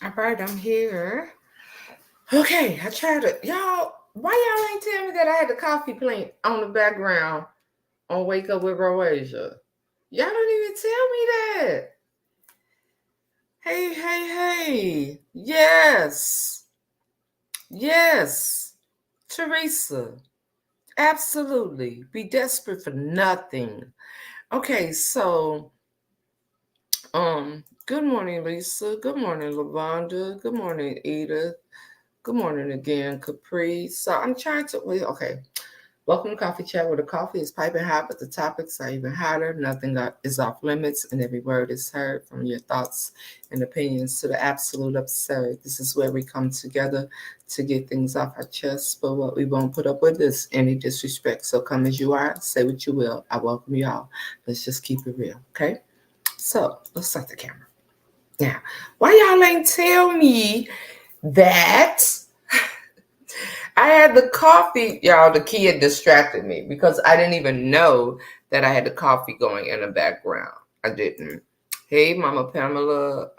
All right, I'm here. Okay, I tried to. Y'all, why y'all ain't tell me that I had the coffee plant on the background on Wake Up with Roasia? Y'all don't even tell me that. Hey, hey, hey. Yes. Yes. Teresa. Absolutely. Be desperate for nothing. Okay, so good morning, Lisa. Good morning, Lavonda. Good morning, Edith. Good morning again, Capri. So I'm trying to okay. Welcome to Coffee Chat, where the coffee is piping hot, but the topics are even hotter. Is off limits, and every word is heard, from your thoughts and opinions to the absolute absurd. This is where we come together to get things off our chests, but what we won't put up with is any disrespect. So come as you are, say what you will. I welcome you all. Let's just keep it real, okay? So let's start the camera. Now, why y'all ain't tell me that I had the coffee? Y'all, the kid distracted me because I didn't even know that I had the coffee going in the background. I didn't. Hey, Mama Pamela.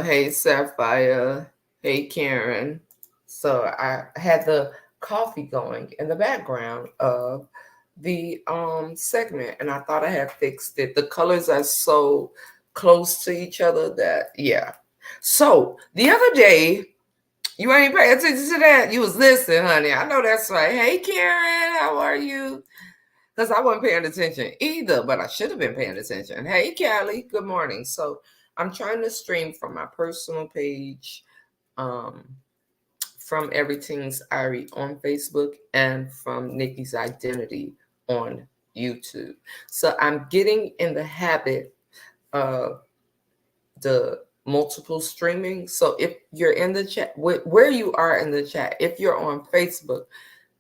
Hey, Sapphire. Hey, Karen. So I had the coffee going in the background of the segment, and I thought I had fixed it. The colors are so close to each other that yeah. So the other day, you ain't pay attention to that. You was listening, honey. I know that's right. Hey, Karen, how are you? Because I wasn't paying attention either, but I should have been paying attention. Hey, Callie, good morning. So I'm trying to stream from my personal page, um, from Everything's Irie on Facebook, and from Nikki's Identity on YouTube. So I'm getting in the habit of the multiple streaming. So if you're in the chat, where you are in the chat, if you're on Facebook,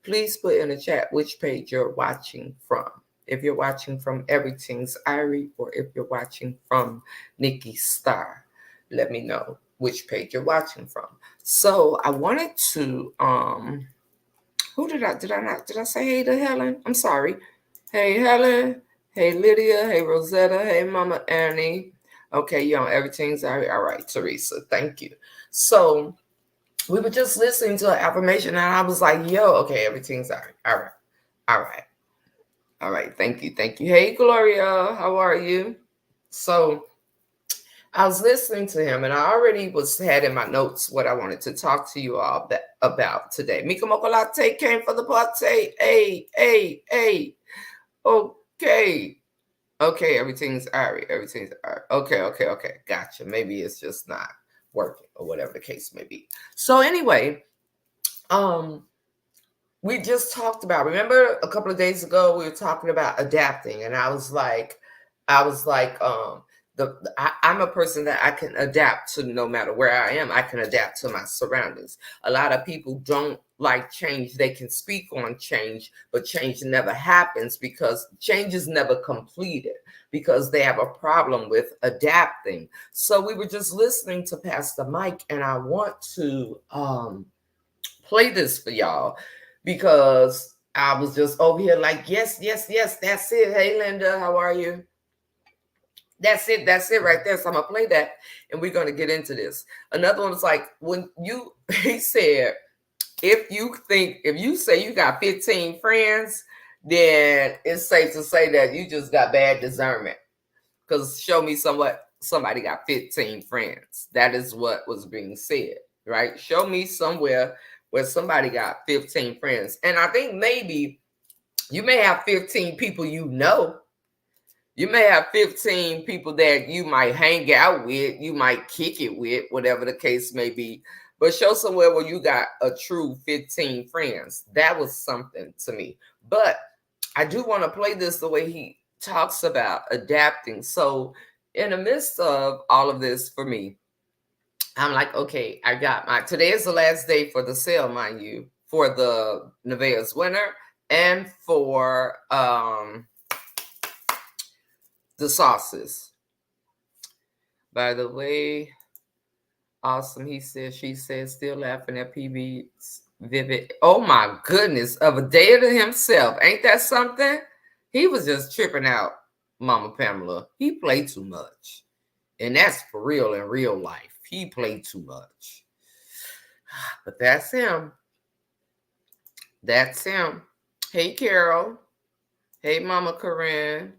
please put in the chat which page you're watching from. If you're watching from Everything's Irie, or if you're watching from Nikki Star, let me know which page you're watching from. So I wanted to who did I say hey to Helen? I'm sorry. Hey Helen, hey Lydia, hey Rosetta, hey Mama Annie. Okay, you on Everything's Irie. All right, Teresa, thank you. So we were just listening to an affirmation, and I was like, yo, okay, everything's all right. All right. All right. All right. Thank you. Thank you. Hey, Gloria, how are you? So I was listening to him, and I already had in my notes what I wanted to talk to you all about today. Mika Mocha Latte came for the party. Hey, hey, hey. Okay. Okay, everything's all right. Everything's all right. Okay, okay, okay. Gotcha. Maybe it's just not working, or whatever the case may be. So anyway, um, we just talked about, remember a couple of days ago we were talking about adapting, and I'm a person that I can adapt to no matter where I am. I can adapt to my surroundings. A lot of people don't like change. They can speak on change, but change never happens because change is never completed, because they have a problem with adapting. So we were just listening to Pastor Mike, and I want to play this for y'all because I was just over here like, yes, yes, yes, that's it. Hey, Linda, how are you? That's it right there. So I'm gonna play that, and we're gonna get into this. Another one was like, when you he said, if you say you got 15 friends, then it's safe to say that you just got bad discernment. Because show me somebody got 15 friends. That is what was being said, right? Show me somewhere where somebody got 15 friends. And I think maybe you may have 15 people you know. You may have 15 people that you might hang out with, you might kick it with, whatever the case may be. But show somewhere where you got a true 15 friends. That was something to me. But I do want to play this the way he talks about adapting. So, in the midst of all of this for me, I'm like, okay, I got today is the last day for the sale, mind you, for the Nevaeh's winner and for the sauces. By the way, awesome. He says, she says, still laughing at PB's vivid. Oh my goodness, of a day to himself. Ain't that something? He was just tripping out, Mama Pamela. He played too much. And that's for real in real life. He played too much. But that's him. That's him. Hey, Carol. Hey, Mama Corinne.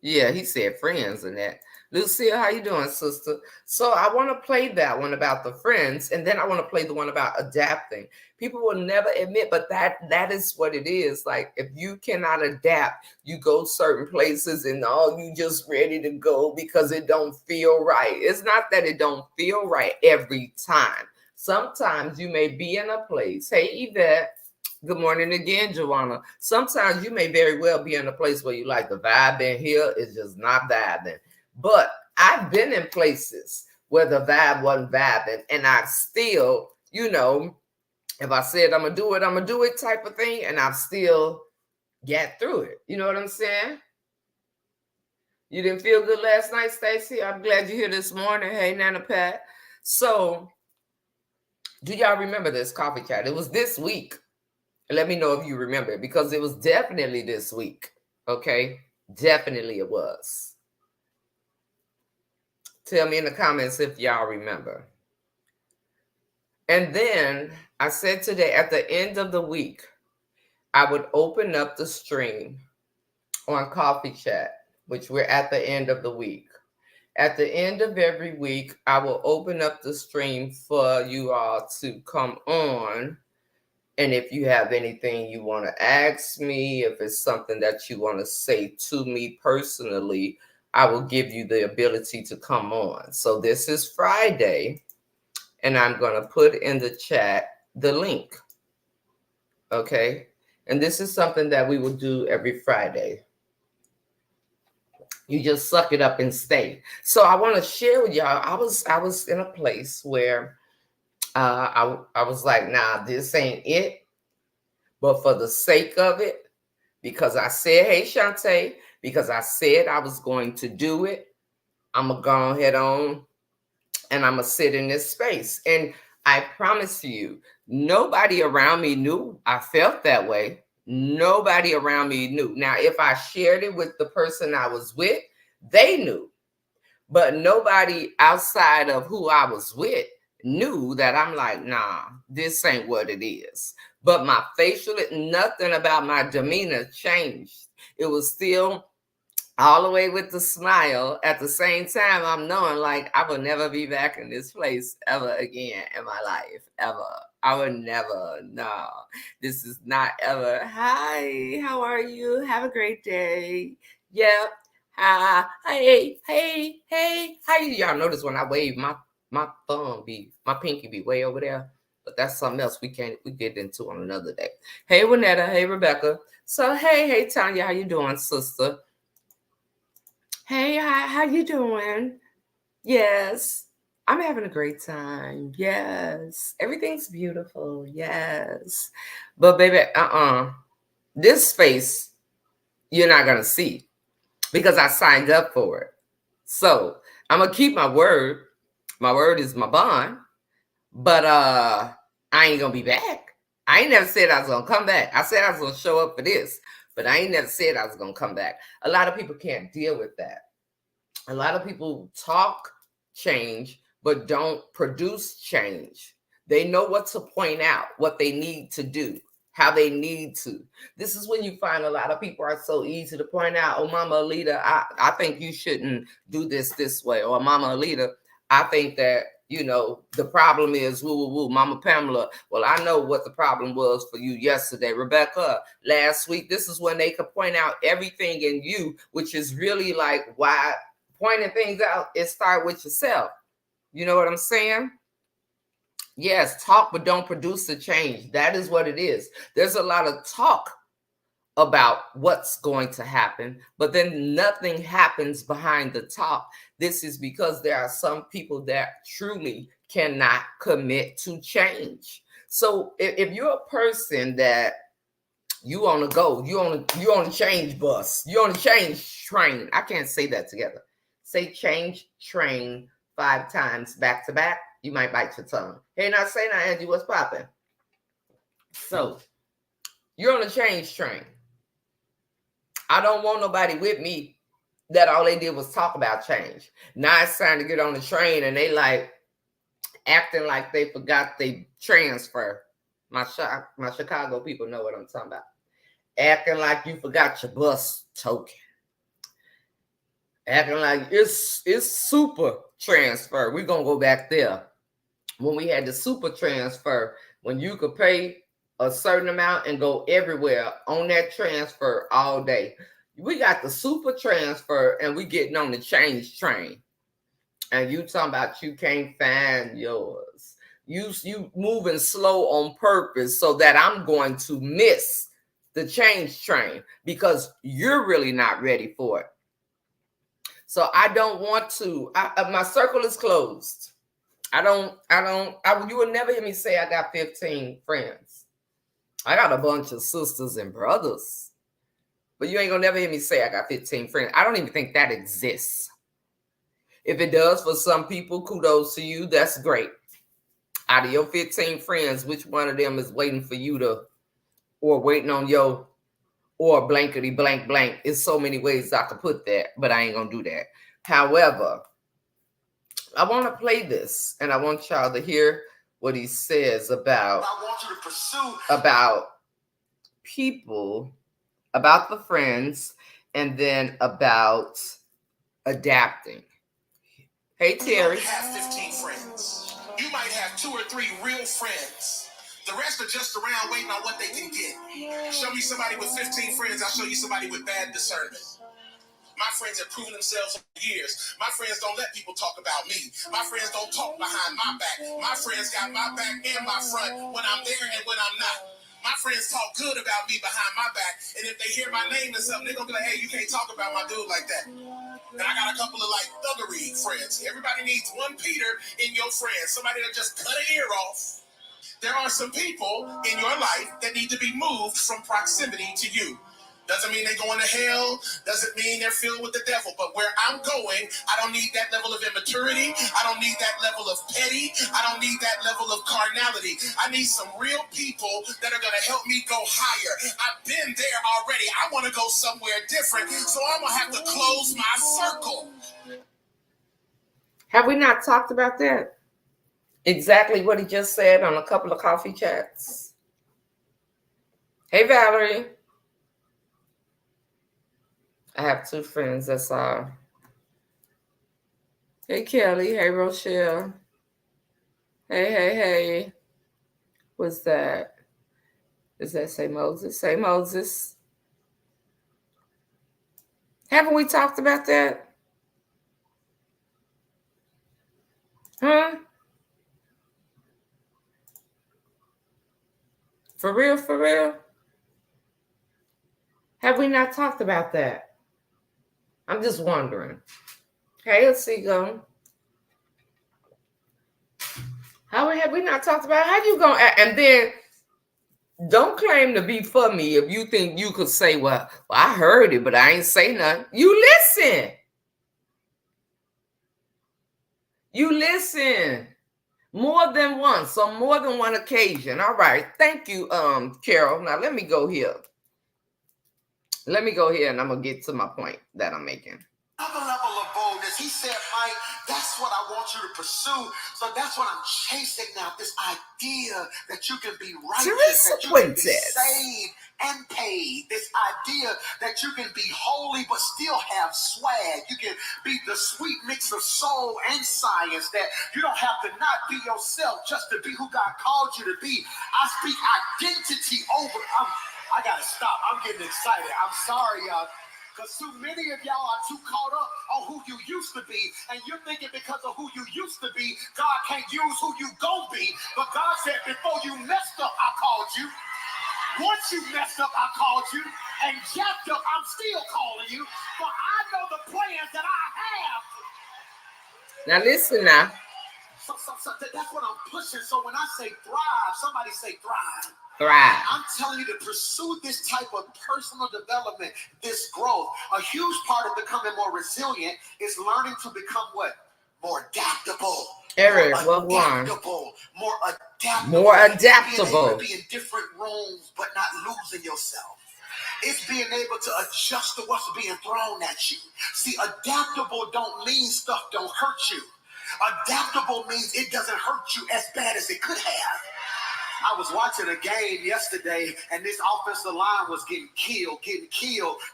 Yeah, he said friends and that. Lucille, how you doing, sister? So I want to play that one about the friends, and then I want to play the one about adapting. People will never admit, but that is what it is. Like if you cannot adapt, you go certain places and all you just ready to go because it don't feel right. It's not that it don't feel right every time. Sometimes you may be in a place. Hey, Yvette. Good morning again, Joanna. Sometimes you may very well be in a place where you like the vibe in here is just not vibing. But I've been in places where the vibe wasn't vibing, and I still, if I said I'm gonna do it type of thing, and I've still get through it. You know what I'm saying? You didn't feel good last night, Stacy? I'm glad you're here this morning. Hey, Nana Pat. So, do y'all remember this coffee chat? It was this week. Let me know if you remember it because it was definitely this week. Okay? Definitely it was. Tell me in the comments if y'all remember. And then I said today at the end of the week, I would open up the stream on Coffee Chat, which we're at the end of the week. At the end of every week, I will open up the stream for you all to come on. And if you have anything you want to ask me, if it's something that you want to say to me personally, I will give you the ability to come on. So this is Friday, and I'm going to put in the chat the link. Okay? And this is something that we will do every Friday. You just suck it up and stay. So I want to share with y'all, I was in a place where I was like, nah, this ain't it. But for the sake of it, because I said, hey, Shantae, because I said I was going to do it, I'm going to go ahead on and I'm going to sit in this space. And I promise you, nobody around me knew I felt that way. Nobody around me knew. Now, if I shared it with the person I was with, they knew. But nobody outside of who I was with knew that I'm like, nah, this ain't what it is. But my facial, nothing about my demeanor changed. It was still all the way with the smile. At the same time, I'm knowing like I will never be back in this place ever again in my life, ever. I would never, no. This is not ever. Hi, how are you? Have a great day. Yep. Hi, hey. How you? Y'all notice when I wave, my pinky be way over there. But that's something else we get into on another day. Hey, Winetta. Hey, Rebecca. So, hey, Tanya. How you doing, sister? Hey, how you doing? Yes. I'm having a great time. Yes. Everything's beautiful. Yes. But baby, this space you're not going to see because I signed up for it. So, I'm going to keep my word. My word is my bond. But I ain't going to be back. I ain't never said I was going to come back. I said I was going to show up for this, but I ain't never said I was going to come back. A lot of people can't deal with that. A lot of people talk change, but don't produce change. They know what to point out, what they need to do, how they need to. This is when you find a lot of people are so easy to point out, oh, Mama Alita, I think you shouldn't do this way. Or Mama Alita, I think that, the problem is woo, Mama Pamela. Well, I know what the problem was for you yesterday. Rebecca, last week, this is when they could point out everything in you, which is really like why pointing things out, it start with yourself. You know what I'm saying? Yes, talk, but don't produce the change. That is what it is. There's a lot of talk about what's going to happen, but then nothing happens behind the talk. This is because there are some people that truly cannot commit to change. So if you're a person that you on the go, you on the change bus, you on the change train. I can't say that together. Say change train 5 times back to back. You might bite your tongue. Hey, now say now, Angie, what's popping? So you're on the change train. I don't want nobody with me that all they did was talk about change. Now it's time to get on the train and they like acting like they forgot they transfer. My Chicago people know what I'm talking about. Acting like you forgot your bus token. Acting like it's super transfer. We're gonna go back there. When we had the super transfer, when you could pay a certain amount and go everywhere on that transfer all day. We got the super transfer and we getting on the change train. And you talking about you can't find yours. You moving slow on purpose so that I'm going to miss the change train because you're really not ready for it. So I don't want to. My circle is closed. You will never hear me say I got 15 friends. I got a bunch of sisters and brothers. But you ain't gonna never hear me say I got 15 friends. I don't even think that exists. If it does for some people, kudos to you. That's great. Out of your 15 friends, which one of them is waiting for you to, or waiting on your, or blankety blank blank? There's so many ways I could put that, but I ain't gonna do that. However, I want to play this, and I want y'all to hear what he says about, I want you to pursue about people, about the friends, and then about adapting. Hey, Terry. You have 15 friends. You might have 2 or 3 real friends. The rest are just around waiting on what they can get. Show me somebody with 15 friends, I'll show you somebody with bad discernment. My friends have proven themselves for years. My friends don't let people talk about me. My friends don't talk behind my back. My friends got my back and my front when I'm there and when I'm not. My friends talk good about me behind my back. And if they hear my name and something, they're going to be like, hey, you can't talk about my dude like that. And I got a couple of like thuggery friends. Everybody needs one Peter in your friends. Somebody that just cut an ear off. There are some people in your life that need to be moved from proximity to you. Doesn't mean they're going to hell. Doesn't mean they're filled with the devil. But where I'm going, I don't need that level of immaturity. I don't need that level of petty. I don't need that level of carnality. I need some real people that are going to help me go higher. I've been there already. I want to go somewhere different. So I'm going to have to close my circle. Have we not talked about that? Exactly what he just said on a couple of coffee chats. Hey, Valerie. I have 2 friends, that's all. Hey, Kelly. Hey, Rochelle. Hey. What's that? Does that say Moses? Say Moses. Haven't we talked about that? Huh? For real, for real? Have we not talked about that? I'm just wondering. Hey, let's see, go. How have we not talked about how you gonna act? And then don't claim to be for me if you think you could say, well, I heard it, but I ain't say nothing. You listen. You listen more than once, on more than one occasion. All right. Thank you, Carol. Now let me go here. Let me go here and I'm gonna get to my point that I'm making. Another level of boldness. He said, Mike, that's what I want you to pursue. So that's what I'm chasing now. This idea that you can be righteous, that you can be saved and paid. This idea that you can be holy but still have swag. You can be the sweet mix of soul and science. That you don't have to not be yourself just to be who God called you to be. I speak identity over. I gotta stop. I'm getting excited. I'm sorry, y'all. Because too many of y'all are too caught up on who you used to be. And you're thinking because of who you used to be, God can't use who you gon' be. But God said, before you messed up, I called you. Once you messed up, I called you. And jacked up, I'm still calling you. For I know the plans that I have. Now listen now. So that's what I'm pushing. So when I say thrive, somebody say thrive. Thrive. I'm telling you to pursue this type of personal development, this growth. A huge part of becoming more resilient is learning to become what? More adaptable. Eric, more adaptable. Being able to be in different rooms, but not losing yourself. It's being able to adjust to what's being thrown at you. See, adaptable don't mean stuff don't hurt you. Adaptable means it doesn't hurt you as bad as it could have. I was watching a game yesterday, and this offensive line was getting killed.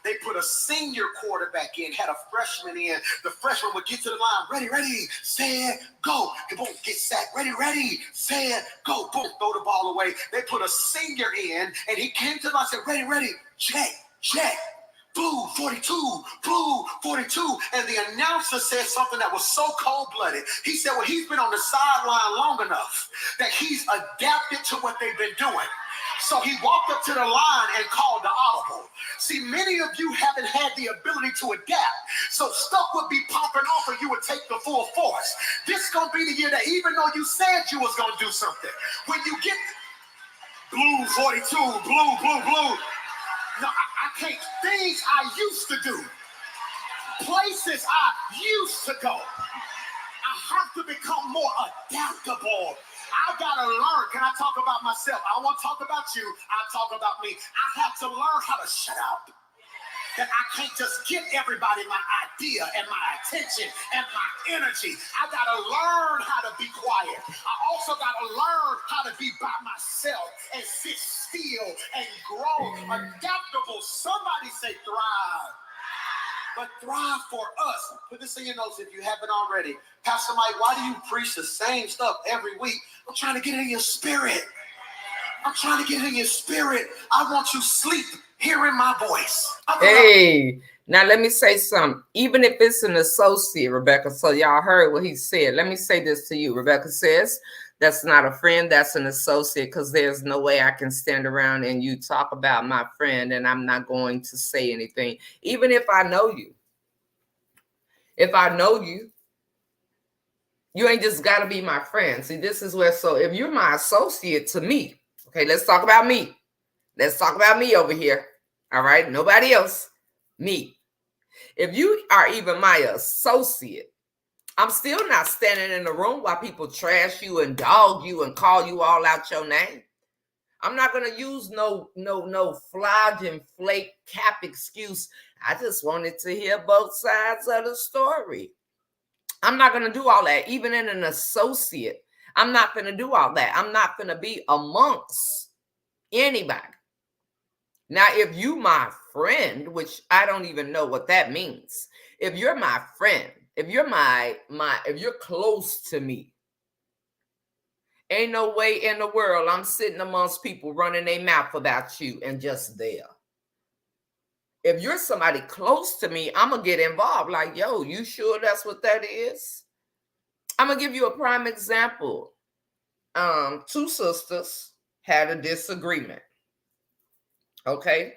They put a senior quarterback in, had a freshman in. The freshman would get to the line, ready, set, go. Boom, get sacked, ready, set, go. Boom, throw the ball away. They put a senior in, and he came to the line and said, ready, check. Blue 42, blue 42. And the announcer said something that was so cold-blooded. He said, well, he's been on the sideline long enough that he's adapted to what they've been doing. So he walked up to the line and called the audible. See, many of you haven't had the ability to adapt. So stuff would be popping off and you would take the full force. This is going to be the year that even though you said you was going to do something, when you get blue 42, blue. No, I can't. Things I used to do. Places I used to go. I have to become more adaptable. I gotta learn. Can I talk about myself? I won't talk about you. I'll talk about me. I have to learn how to shut up. That I can't just give everybody my idea and my attention and my energy. I gotta learn how to be quiet. I also gotta learn how to be by myself and sit still and grow. Adaptable. Somebody say thrive. But thrive for us. Put this in your notes if you haven't already. Pastor Mike, why do you preach the same stuff every week? I'm trying to get it in your spirit. I want you sleep hearing my voice. Hey, now let me say something. Even if it's an associate, Rebecca, so y'all heard what he said. Let me say this to you. Rebecca says, that's not a friend, that's an associate, because there's no way I can stand around and you talk about my friend and I'm not going to say anything. Even if I know you. If I know you, you ain't just got to be my friend. See, this is where, so if you're my associate to me, okay, let's talk about me. Let's talk about me over here. All right, nobody else, me. If you are even my associate, I'm still not standing in the room while people trash you and dog you and call you all out your name. I'm not going to use no flodge and flake cap excuse. I just wanted to hear both sides of the story. I'm not going to do all that. Even in an associate, I'm not going to do all that. I'm not going to be amongst anybody. Now, if you my friend, which I don't even know what that means. If you're my friend, if you're if you're close to me, ain't no way in the world I'm sitting amongst people running their mouth about you and just there. If you're somebody close to me, I'm going to get involved. Like, yo, you sure that's what that is? I'm going to give you a prime example. Two sisters had a disagreement. Okay.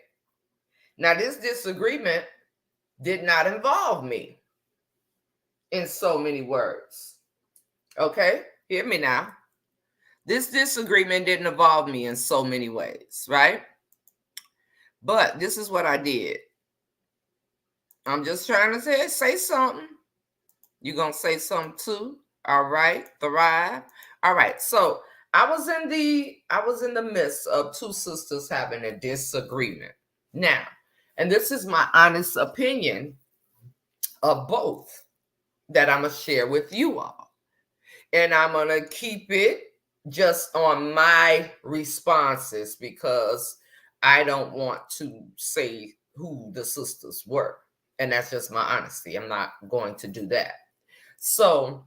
Now, this disagreement did not involve me in so many words. Okay. Hear me now. This disagreement didn't involve me in so many ways, right? But this is what I did. I'm just trying to say something. You're going to say something too. All right. Thrive. All right. So I was in the midst of two sisters having a disagreement. Now, and this is my honest opinion of both that I'm going to share with you all. And I'm going to keep it just on my responses because I don't want to say who the sisters were. And that's just my honesty. I'm not going to do that. So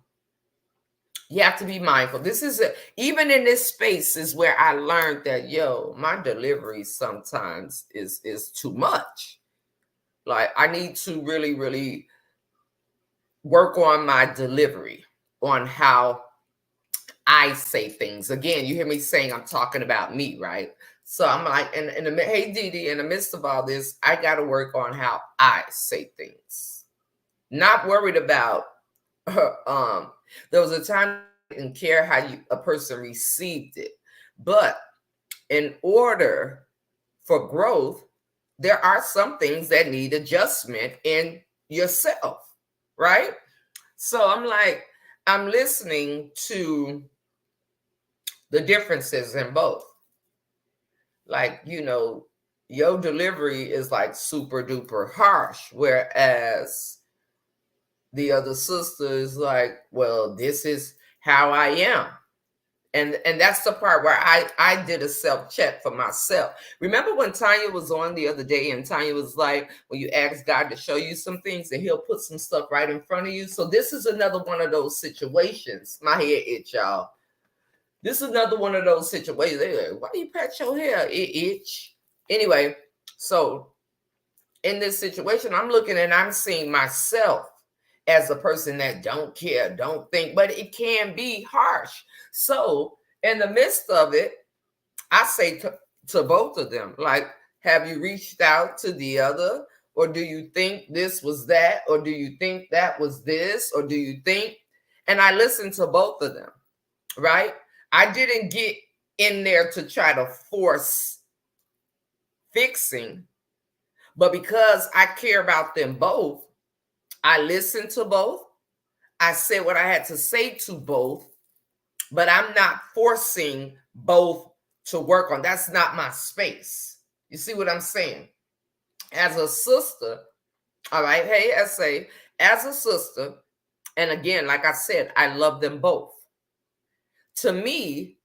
you have to be mindful. This is even in this space is where I learned that, my delivery sometimes is too much. Like I need to really, really work on my delivery, on how I say things. Again, you hear me saying I'm talking about me, right? So I'm like, hey, Didi, in the midst of all this, I got to work on how I say things. Not worried about, there was a time I didn't care how a person received it. But in order for growth, there are some things that need adjustment in yourself, right? So I'm listening to the differences in both. Like, your delivery is like super duper harsh, whereas the other sister is like, well, this is how I am. And that's the part where I did a self-check for myself. Remember when Tanya was on the other day and Tanya was like, when you ask God to show you some things and he'll put some stuff right in front of you. So this is another one of those situations. My head itch, y'all. This is another one of those situations. They're like, why do you pat your hair? It itch. Anyway, so in this situation, I'm looking and I'm seeing myself as a person that don't care, don't think, but it can be harsh. So in the midst of it, I say to both of them, like, have you reached out to the other? Or do you think this was that? Or do you think that was this? Or do you think? And I listened to both of them, right? I didn't get in there to try to force fixing, but because I care about them both, I listened to both. I said what I had to say to both, but I'm not forcing both to work on. That's not my space. You see what I'm saying? As a sister, all right, hey, SA, as a sister, and again, like I said, I love them both. To me,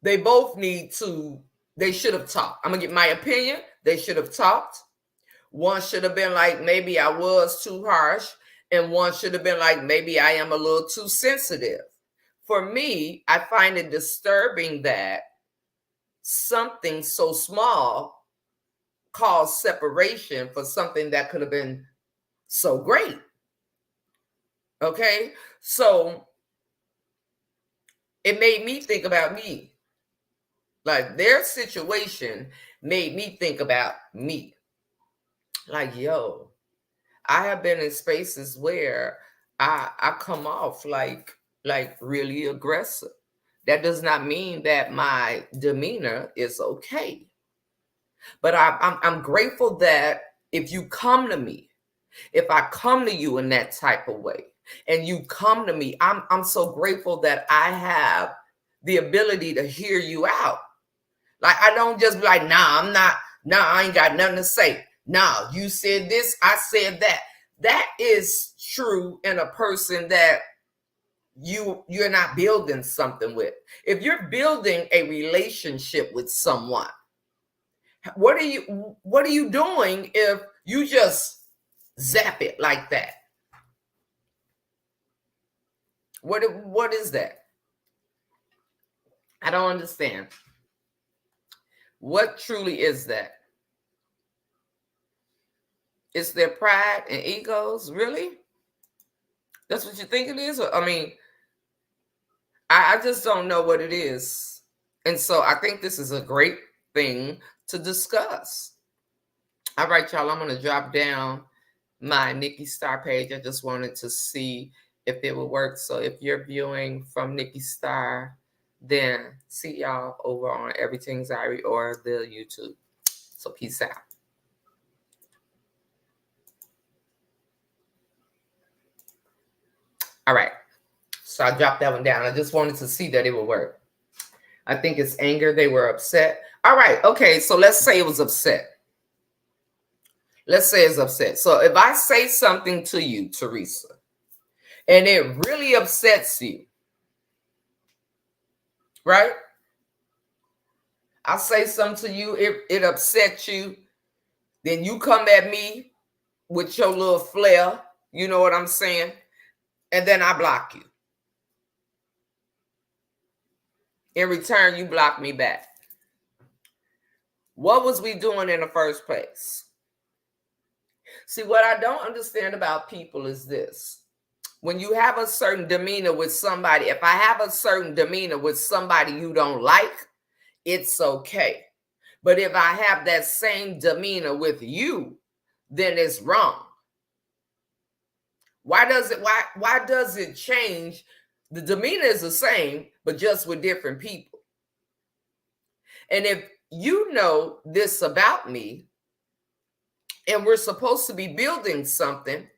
they both they should have talked. I'm going to give my opinion. They should have talked. One should have been like, maybe I was too harsh. And one should have been like, maybe I am a little too sensitive. For me, I find it disturbing that something so small caused separation for something that could have been so great. Okay? So it made me think about me. Like their situation made me think about me. Like, yo, I have been in spaces where I come off like really aggressive. That does not mean that my demeanor is okay. But I'm grateful that if you come to me, if I come to you in that type of way, and you come to me, I'm so grateful that I have the ability to hear you out. Like I don't just be like, nah, I ain't got nothing to say. Nah, you said this, I said that. That is true in a person that you're not building something with. If you're building a relationship with someone, what are you doing if you just zap it like that? What is that? I don't understand. What truly is that? It's their pride and egos, really? That's what you think it is? I mean, I just don't know what it is. And so I think this is a great thing to discuss. All right, y'all, I'm going to drop down my Nikki Star page. I just wanted to see if it would work. So if you're viewing from Nikki Star, then see y'all over on Everything's Irie or the YouTube. So peace out. All right. So I dropped that one down. I just wanted to see that it would work. I think it's anger. They were upset. All right. Okay. So let's say it was upset. Let's say it's upset. So if I say something to you, Teresa, and it really upsets you, right? I say something to you, it upsets you. Then you come at me with your little flair. You know what I'm saying? And then I block you. In return, you block me back. What was we doing in the first place? See, what I don't understand about people is this. When you have a certain demeanor with somebody, if I have a certain demeanor with somebody you don't like, it's okay. But if I have that same demeanor with you, then it's wrong. Why does it change? The demeanor is the same, but just with different people. And if you know this about me, and we're supposed to be building something,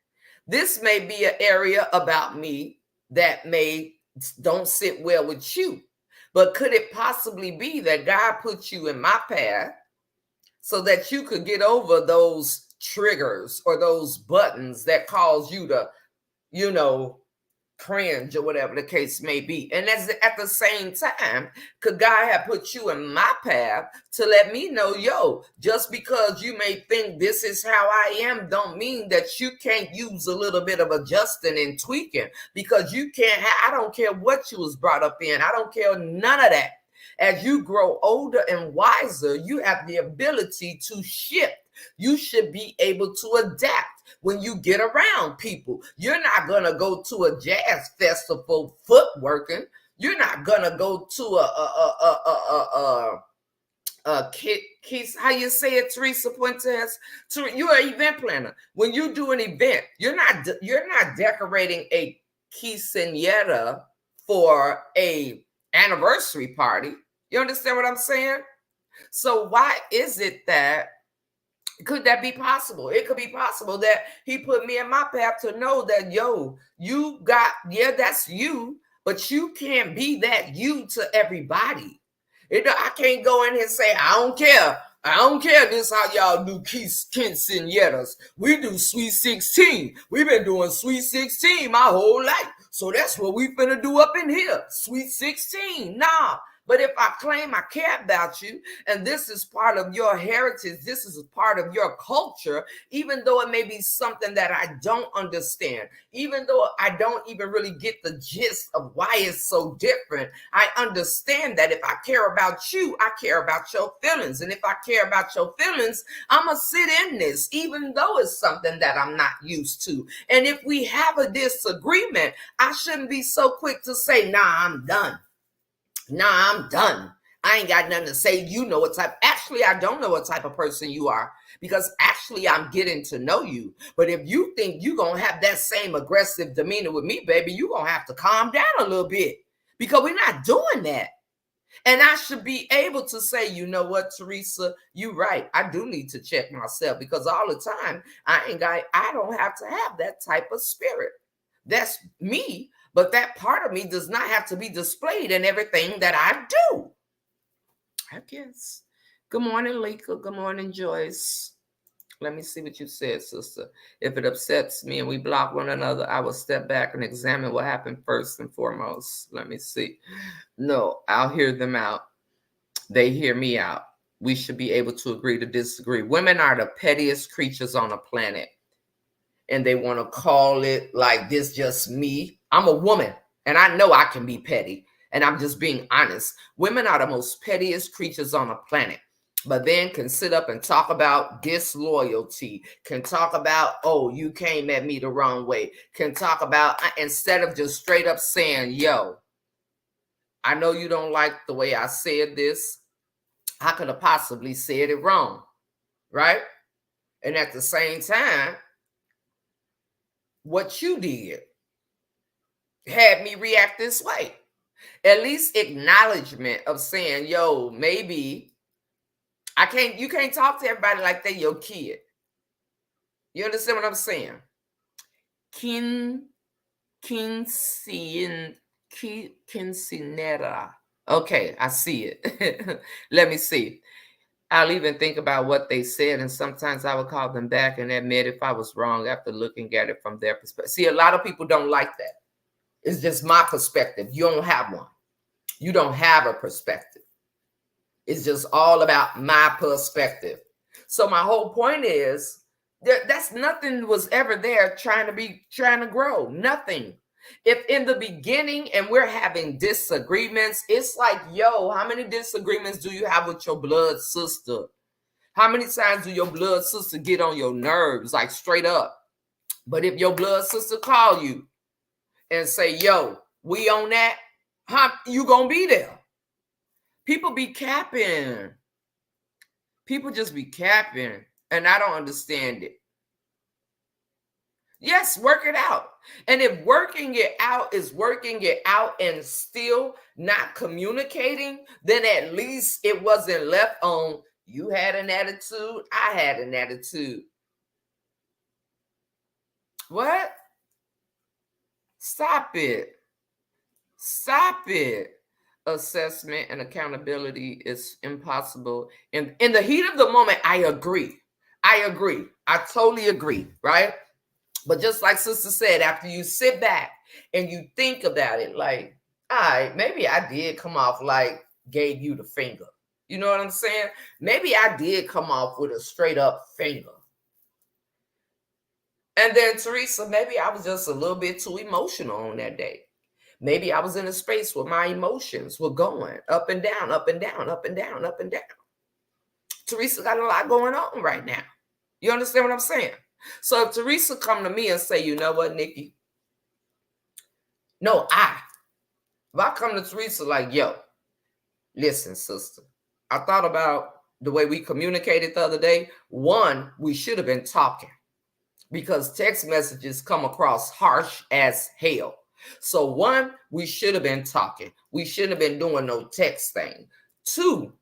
this may be an area about me that don't sit well with you. But could it possibly be that God put you in my path so that you could get over those triggers or those buttons that cause you to, you know, cringe or whatever the case may be. And as at the same time, could God have put you in my path to let me know, yo, just because you may think this is how I am, don't mean that you can't use a little bit of adjusting and tweaking, because you can't I don't care what you was brought up in. I don't care none of that. As you grow older and wiser, you have the ability to shift. You should be able to adapt when you get around people. You're not going to go to a jazz festival footworking. You're not going to go to how you say it, Teresa Puentes? You're an event planner. When you do an event, you're not decorating a quinceañera for a anniversary party. You understand what I'm saying? So why is it that could that be possible? It could be possible that he put me in my path to know that, yo, you got, yeah, that's you, but you can't be that you to everybody. I can't go in here and say, I don't care. I don't care this how y'all do quinceañeras. We do Sweet 16. We've been doing Sweet 16 my whole life. So that's what we finna do up in here. Sweet 16. Nah. But if I claim I care about you, and this is part of your heritage, this is part of your culture, even though it may be something that I don't understand, even though I don't even really get the gist of why it's so different, I understand that if I care about you, I care about your feelings. And if I care about your feelings, I'm going to sit in this, even though it's something that I'm not used to. And if we have a disagreement, I shouldn't be so quick to say, nah, I'm done. Nah, I'm done. I ain't got nothing to say. You know what type. Actually, I don't know what type of person you are, because actually I'm getting to know you. But if you think you're going to have that same aggressive demeanor with me, baby, you're going to have to calm down a little bit, because we're not doing that. And I should be able to say, you know what, Teresa, you're right. I do need to check myself, because all the time I don't have to have that type of spirit. That's me. But that part of me does not have to be displayed in everything that I do. I guess. Good morning, Leka. Good morning, Joyce. Let me see what you said, sister. If it upsets me and we block one another, I will step back and examine what happened first and foremost. Let me see. No, I'll hear them out. They hear me out. We should be able to agree to disagree. Women are the pettiest creatures on the planet. And they want to call it like this just me. I'm a woman, and I know I can be petty, and I'm just being honest. Women are the most pettiest creatures on the planet, but then can sit up and talk about disloyalty, can talk about, oh, you came at me the wrong way, can talk about, instead of just straight up saying, yo, I know you don't like the way I said this. I could have possibly said it wrong, right? And at the same time, what you did had me react this way. At least acknowledgement of saying, yo, maybe you can't talk to everybody like they're your kid. You understand what I'm saying? Quinceanera. Okay, I see it. Let me see. I'll even think about what they said, and sometimes I would call them back and admit if I was wrong after looking at it from their perspective. See, a lot of people don't like that. It's just my perspective. You don't have one. You don't have a perspective. It's just all about my perspective. So my whole point is that's nothing was ever there trying to grow. Nothing. If in the beginning and we're having disagreements, it's like, yo, how many disagreements do you have with your blood sister? How many times do your blood sister get on your nerves, like straight up? But if your blood sister call you and say, yo, we on that, you gonna be there. People be capping. People just be capping, and I don't understand it. Yes, work it out. And if working it out is working it out and still not communicating, then at least it wasn't left on, you had an attitude, I had an attitude. What? Stop it. Stop it. assessment and accountability is impossible. In the heat of the moment, I agree. I totally agree, right? But just like Sister said, after you sit back and you think about it, like, all right, maybe I did come off like gave you the finger. You know what I'm saying? Maybe I did come off with a straight up finger. And then Teresa, maybe I was just a little bit too emotional on that day. Maybe I was in a space where my emotions were going up and down, up and down, up and down, up and down. Teresa got a lot going on right now. You understand what I'm saying? So if Teresa come to me and say, you know what, Nikki? No, if I come to Teresa like, yo, listen, sister, I thought about the way we communicated the other day. One, we should have been talking because text messages come across harsh as hell. So one, we should have been talking. We shouldn't have been doing no text thing. Two,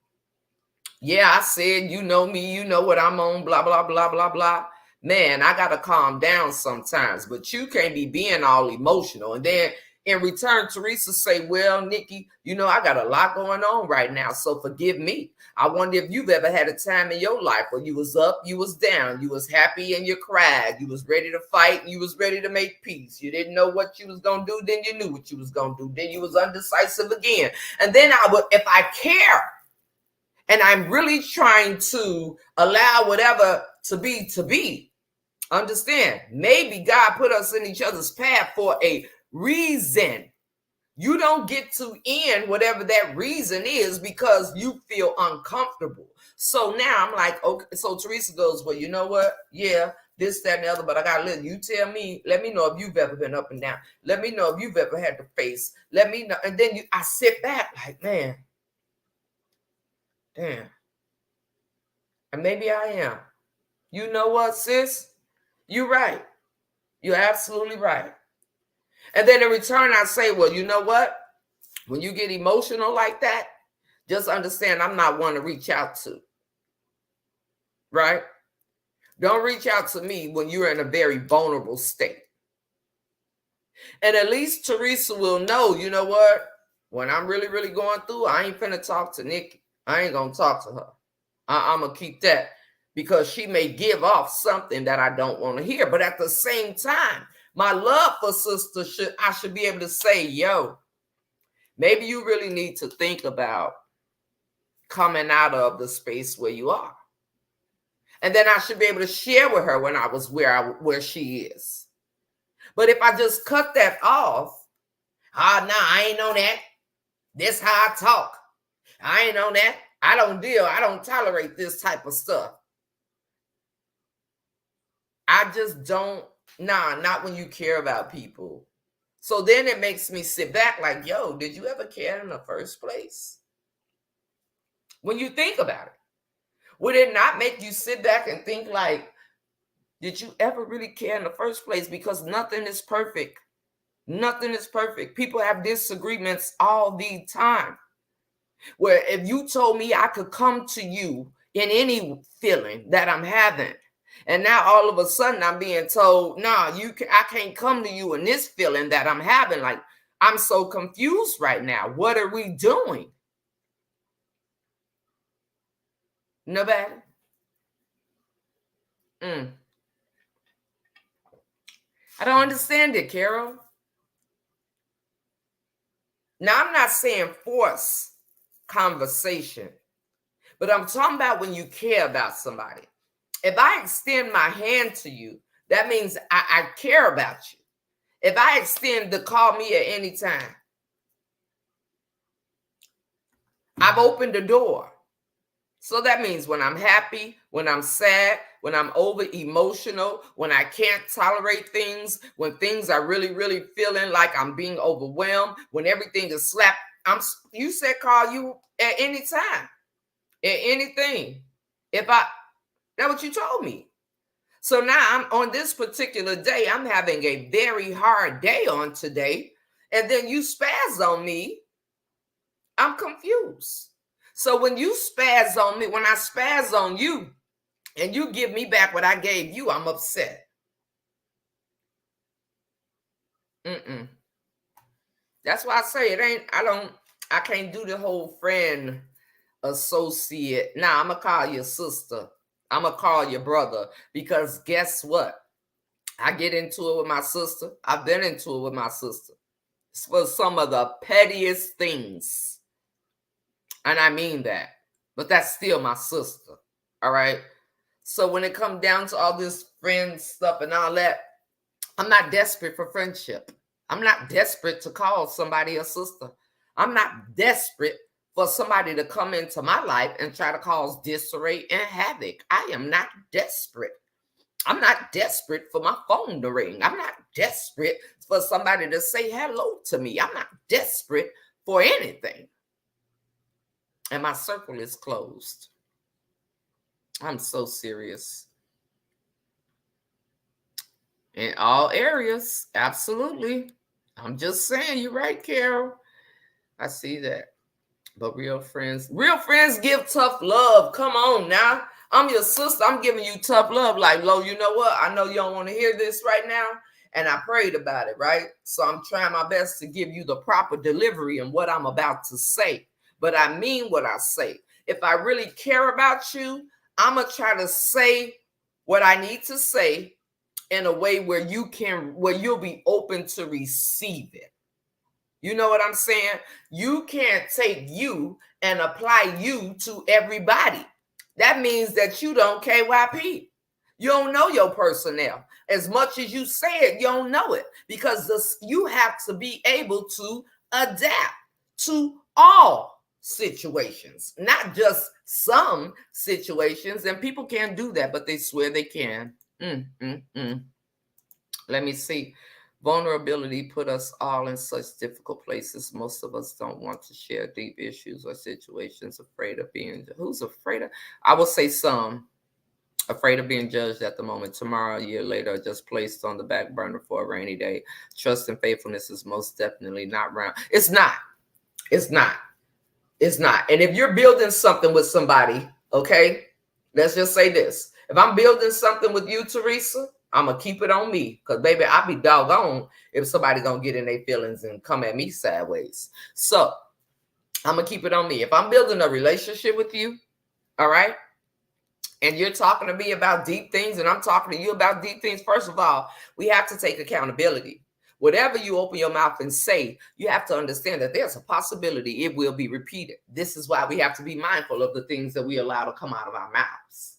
yeah, I said, you know me, you know what I'm on, blah, blah, blah, blah, blah. Man, I got to calm down sometimes, but you can't be being all emotional. And then in return, Teresa say, well, Nikki, you know, I got a lot going on right now, so forgive me. I wonder if you've ever had a time in your life where you was up, you was down, you was happy and you cried, you was ready to fight, and you was ready to make peace. You didn't know what you was going to do, then you knew what you was going to do. Then you was undecisive again. And then I would, if I care, and I'm really trying to allow whatever to be, understand, maybe God put us in each other's path for a reason. You don't get to end whatever that reason is because you feel uncomfortable. So now I'm like, okay. So Teresa goes, well, you know what? Yeah, this, that, and the other, but I got to let me know if you've ever been up and down. Let me know if you've ever had to face. Let me know. And then I sit back like, man, damn. And maybe I am. You know what, sis? You're right. You're absolutely right. And then in return, I say, well, you know what? When you get emotional like that, just understand I'm not one to reach out to. Right? Don't reach out to me when you're in a very vulnerable state. And at least Teresa will know, you know what? When I'm really, really going through, I ain't finna talk to Nikki. I ain't gonna talk to her. I'm gonna keep that because she may give off something that I don't want to hear. But at the same time, my love for sister I should be able to say, yo, maybe you really need to think about coming out of the space where you are. And then I should be able to share with her when I was where she is. But if I just cut that off, I ain't on that. This how I talk. I ain't on that. I don't tolerate this type of stuff. I just don't, not when you care about people. So then it makes me sit back like, yo, did you ever care in the first place? When you think about it, would it not make you sit back and think like, did you ever really care in the first place? Because nothing is perfect. Nothing is perfect. People have disagreements all the time. Where if you told me I could come to you in any feeling that I'm having, and now all of a sudden I'm being told, I can't come to you in this feeling that I'm having. Like, I'm so confused right now. What are we doing? Nobody? I don't understand it, Carol. Now, I'm not saying force conversation, but I'm talking about when you care about somebody. If I extend my hand to you, that means I care about you. If I extend to call me at any time, I've opened the door. So that means when I'm happy, when I'm sad, when I'm over emotional, when I can't tolerate things, when things are really, really feeling like I'm being overwhelmed, when everything is slapped, you said call you at any time, at anything. That's what you told me. So now I'm on this particular day, I'm having a very hard day on today. And then you spaz on me. I'm confused. So when you spaz on me, when I spaz on you and you give me back what I gave you, I'm upset. That's why I say I I can't do the whole friend associate. Now I'm gonna call you sister. I'm gonna call you brother, because guess what? I get into it with my sister. I've been into it with my sister. It's for some of the pettiest things. And I mean that. But that's still my sister. All right. So when it comes down to all this friend stuff and all that, I'm not desperate for friendship. I'm not desperate to call somebody a sister. I'm not desperate for somebody to come into my life and try to cause disarray and havoc. I am not desperate. I'm not desperate for my phone to ring. I'm not desperate for somebody to say hello to me. I'm not desperate for anything. And my circle is closed. I'm so serious. In all areas, absolutely. I'm just saying, you're right, Carol. I see that. But real friends give tough love. Come on now. I'm your sister. I'm giving you tough love. Like, Lo, you know what? I know you don't want to hear this right now. And I prayed about it, right? So I'm trying my best to give you the proper delivery in what I'm about to say. But I mean what I say. If I really care about you, I'm going to try to say what I need to say in a way where you'll be open to receive it. You know what I'm saying? You can't take you and apply you to everybody. That means that you don't KYP. You don't know your personnel. As much as you say it, you don't know it, because you have to be able to adapt to all situations, not just some situations. And people can't do that, but they swear they can. Let me see. Vulnerability put us all in such difficult places. Most of us don't want to share deep issues or situations, afraid of being, who's afraid of? I will say some. Afraid of being judged at the moment. Tomorrow, a year later, just placed on the back burner for a rainy day. Trust and faithfulness is most definitely not round. It's not. It's not. It's not. And if you're building something with somebody, okay, let's just say this. If I'm building something with you, Teresa, I'm going to keep it on me, because, baby, I'll be doggone if somebody going to get in their feelings and come at me sideways. So I'm going to keep it on me. If I'm building a relationship with you, all right, and you're talking to me about deep things and I'm talking to you about deep things, first of all, we have to take accountability. Whatever you open your mouth and say, you have to understand that there's a possibility it will be repeated. This is why we have to be mindful of the things that we allow to come out of our mouths.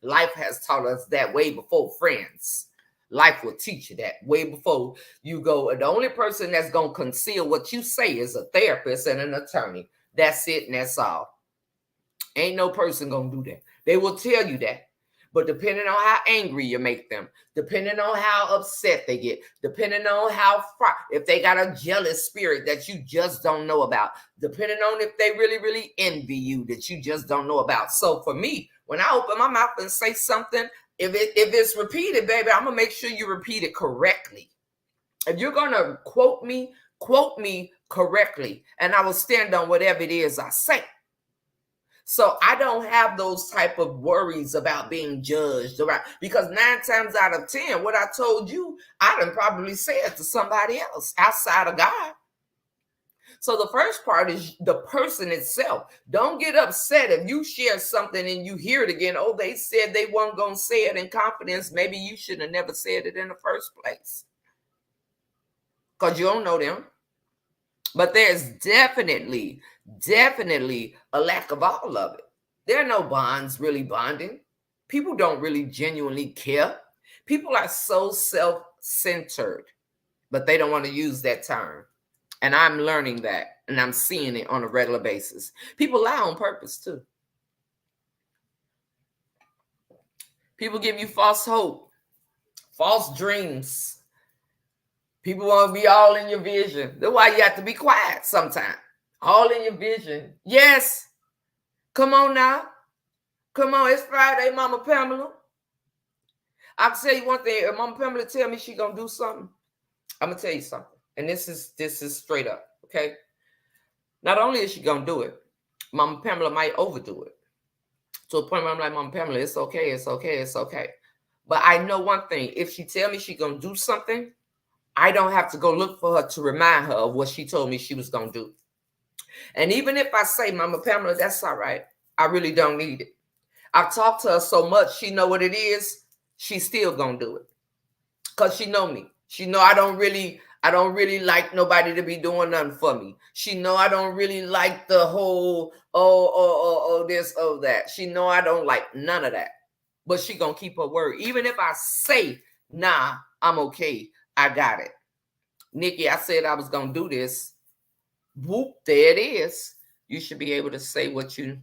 Life has taught us that way before friends. Life will teach you that way before you go. The only person that's going to conceal what you say is a therapist and an attorney. That's it, and that's all. Ain't no person going to do that. They will tell you that. But depending on how angry you make them, depending on how upset they get, depending on how if they got a jealous spirit that you just don't know about, depending on if they really, really envy you that you just don't know about. So for me, when I open my mouth and say something, if it's repeated, baby, I'm going to make sure you repeat it correctly. If you're going to quote me correctly, and I will stand on whatever it is I say. So I don't have those type of worries about being judged, right? Because 9 times out of 10, what I told you, I done probably said to somebody else outside of God. So the first part is the person itself. Don't get upset if you share something and you hear it again. Oh, they said they weren't going to say it in confidence. Maybe you should have never said it in the first place, because you don't know them. But there's definitely a lack of all of it. There are no bonds really bonding. People don't really genuinely care. People are so self-centered, but they don't want to use that term. And I'm learning that, and I'm seeing it on a regular basis. People lie on purpose too. People give you false hope, false dreams. People want to be all in your vision. That's why you have to be quiet sometimes. All in your vision. Yes. Come on now. Come on. It's Friday, Mama Pamela. I'll tell you one thing. If Mama Pamela tell me she's going to do something, I'm going to tell you something. And this is straight up, okay? Not only is she going to do it, Mama Pamela might overdo it. To a point where I'm like, Mama Pamela, it's okay, it's okay, it's okay. But I know one thing. If she tell me she's going to do something, I don't have to go look for her to remind her of what she told me she was going to do. And even if I say, Mama Pamela, that's all right, I really don't need it. I've talked to her so much, she know what it is. She's still gonna do it because she know me. She know I don't really like nobody to be doing nothing for me. She know I don't really like the whole this, that. She know I don't like none of that. But she gonna keep her word. Even if I say, nah, I'm okay, I got it. Nikki, I said I was gonna do this. Whoop, there it is. You should be able to say what you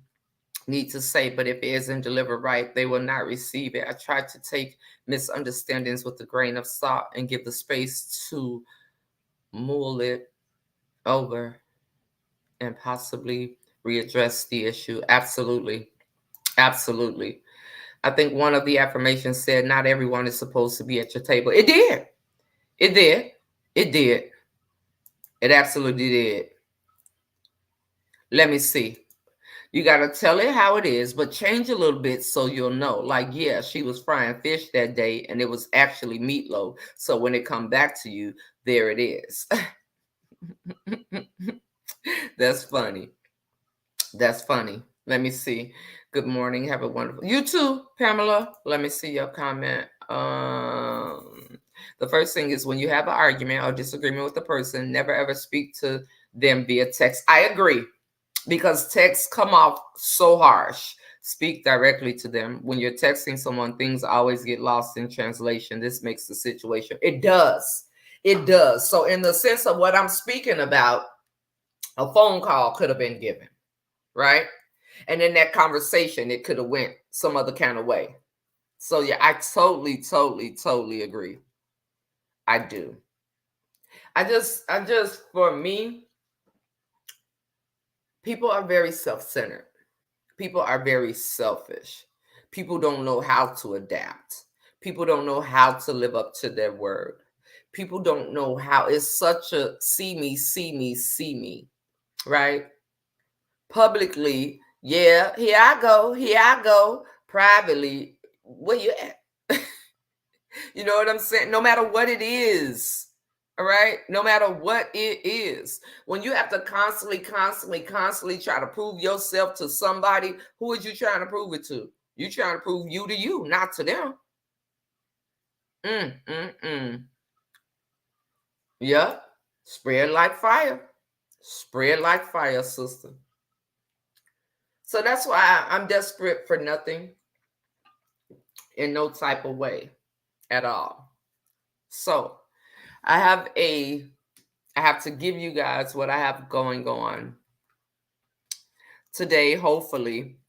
need to say, but if it isn't delivered right, they will not receive it. I try to take misunderstandings with a grain of salt and give the space to mull it over and possibly readdress the issue. Absolutely. Absolutely. I think one of the affirmations said, not everyone is supposed to be at your table. It did. It did. It did. It absolutely did. Let me see. You got to tell it how it is, but change a little bit so you'll know. Like, yeah, she was frying fish that day and it was actually meatloaf. So when it come back to you, there it is. That's funny. That's funny. Let me see. Good morning. Have a wonderful. You too, Pamela. Let me see your comment. The first thing is when you have an argument or disagreement with the person, never ever speak to them via text. I agree. Because texts come off so harsh. Speak directly to them. When you're texting someone, things always get lost in translation. This makes the situation. It does. It does. So in the sense of what I'm speaking about, a phone call could have been given, right? And in that conversation, it could have went some other kind of way. So yeah, I totally agree. I do. I just, for me, people are very self-centered. People are very selfish. People don't know how to adapt. People don't know how to live up to their word. People don't know how. It's such a see me, right? Publicly, yeah, here I go. Privately, where you at? You know what I'm saying? No matter what it is. All right. No matter what it is, when you have to constantly try to prove yourself to somebody, who are you trying to prove it to? You trying to prove you to you, not to them. Yeah. Spread like fire. Spread like fire, sister. So that's why I'm desperate for nothing in no type of way at all. So I have to give you guys what I have going on today, hopefully,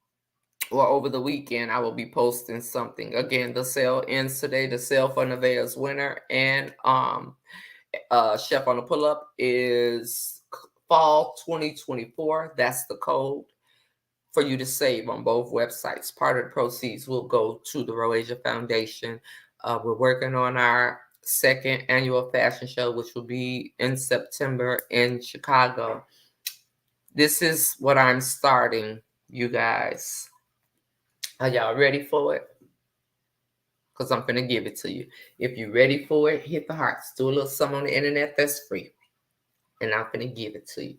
or over the weekend. I will be posting something. Again, the sale ends today. The sale for Nevaeh's winner and Chef on the Pull-Up is fall 2024. That's the code for you to save on both websites. Part of the proceeds will go to the Roasia Foundation. We're working on our second annual fashion show, which will be in September in Chicago. This is what I'm starting, you guys. Are y'all ready for it? Because I'm going to give it to you. If you're ready for it, hit the hearts. Do a little something on the internet that's free. And I'm going to give it to you.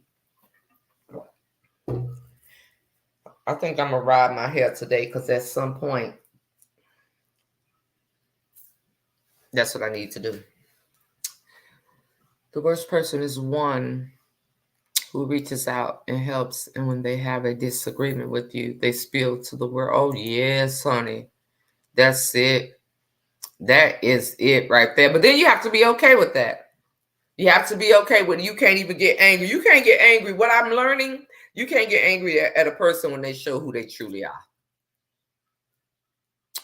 I think I'm going to ride my hair today because at some point, that's what I need to do. The worst person is one who reaches out and helps. And when they have a disagreement with you, they spill to the world. Oh, yes, honey. That's it. That is it right there. But then you have to be okay with that. You have to be okay with it. You can't even get angry. You can't get angry. What I'm learning, you can't get angry at a person when they show who they truly are.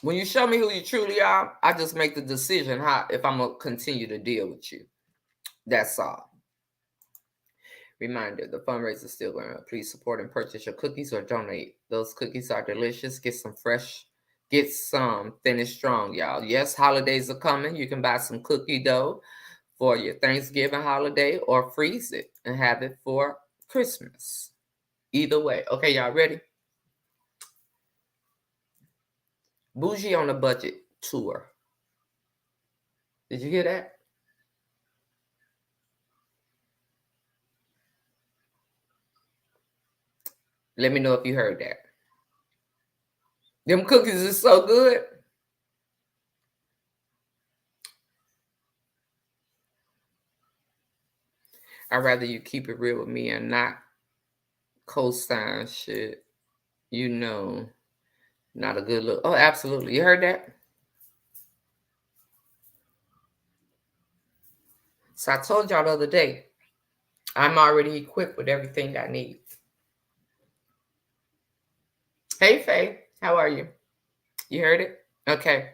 When you show me who you truly are, I just make the decision if I'm going to continue to deal with you. That's all. Reminder, the fundraiser is still going on. Please support and purchase your cookies or donate. Those cookies are delicious. Get some finished strong, y'all. Yes, holidays are coming. You can buy some cookie dough for your Thanksgiving holiday or freeze it and have it for Christmas. Either way. Okay, y'all ready? Bougie on a Budget tour. Did you hear that? Let me know if you heard that. Them cookies are so good. I'd rather you keep it real with me and not co-sign shit. You know, not a good look. Oh, absolutely. You heard that? So I told y'all the other day, I'm already equipped with everything I need. Hey, Faye, how are you? You heard it? Okay.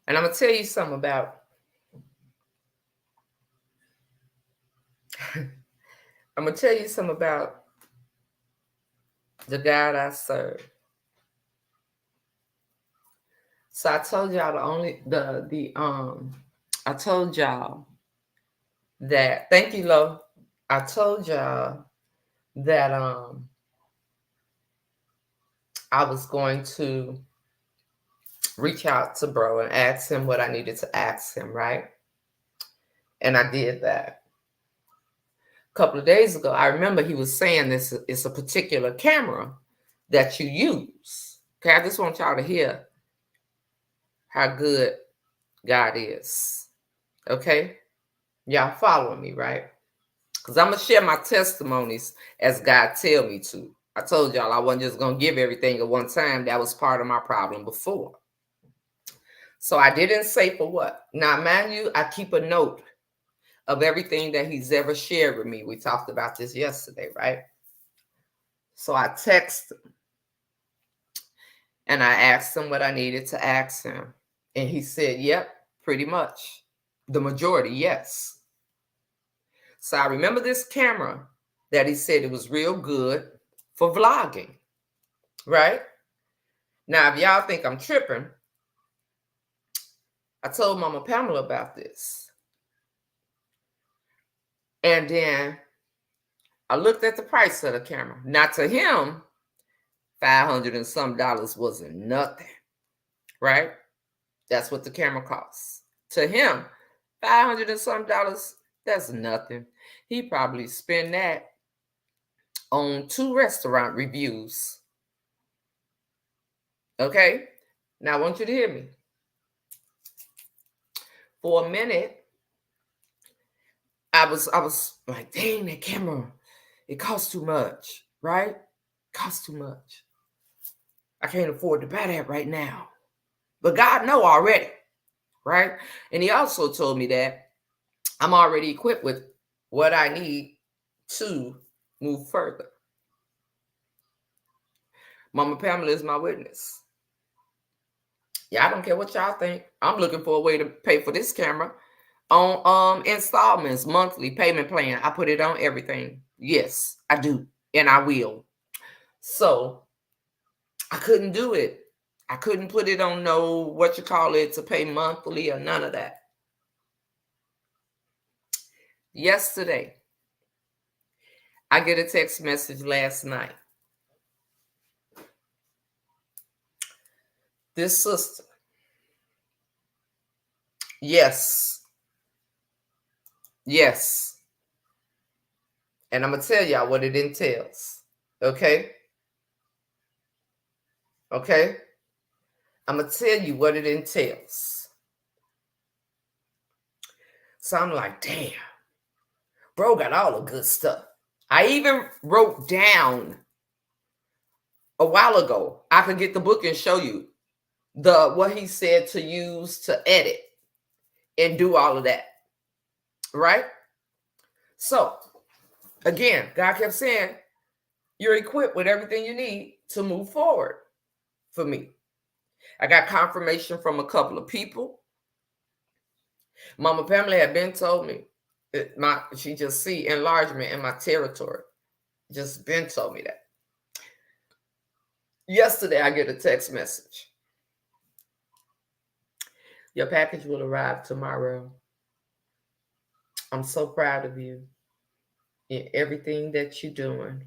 And I'm going to tell you something about, I'm going to tell you something about the God I serve. So I told y'all I told y'all that, thank you, Lo. I told y'all that I was going to reach out to bro and ask him what I needed to ask him, right? And I did that. A couple of days ago, I remember he was saying this is a particular camera that you use. Okay, I just want y'all to hear how good God is. Okay? Y'all following me, right? Because I'm going to share my testimonies as God tell me to. I told y'all I wasn't just going to give everything at one time. That was part of my problem before. So I didn't say for what. Now, mind you, I keep a note of everything that he's ever shared with me. We talked about this yesterday, right? So I texted him and I asked him what I needed to ask him. And he said, yep, pretty much. The majority, yes. So I remember this camera that he said it was real good for vlogging, right? Now, if y'all think I'm tripping, I told Mama Pamela about this. And then I looked at the price of the camera. Now, to him, $500 and some wasn't nothing, right? That's what the camera costs. To him, $500 and some, that's nothing. He probably spent that on 2 restaurant reviews. Okay? Now I want you to hear me. For a minute, I was like, dang, that camera, it costs too much, right? Costs too much. I can't afford to buy that right now. But God know already, right? And he also told me that I'm already equipped with what I need to move further. Mama Pamela is my witness. Yeah, I don't care what y'all think. I'm looking for a way to pay for this camera on installments, monthly payment plan. I put it on everything. Yes, I do. And I will. So I couldn't do it. I couldn't put it on to pay monthly or none of that. Yesterday, I get a text message last night. This sister, yes, and I'm gonna tell y'all what it entails. Okay, I'm gonna tell you what it entails. So I'm like, damn, bro got all the good stuff. I even wrote down a while ago. I could get the book and show you what he said to use to edit and do all of that. Right? So again, God kept saying, you're equipped with everything you need to move forward for me. I got confirmation from a couple of people. Mama Pamela had been told me she just see enlargement in my territory. Just been told me that. Yesterday, I get a text message. Your package will arrive tomorrow. I'm so proud of you in everything that you're doing.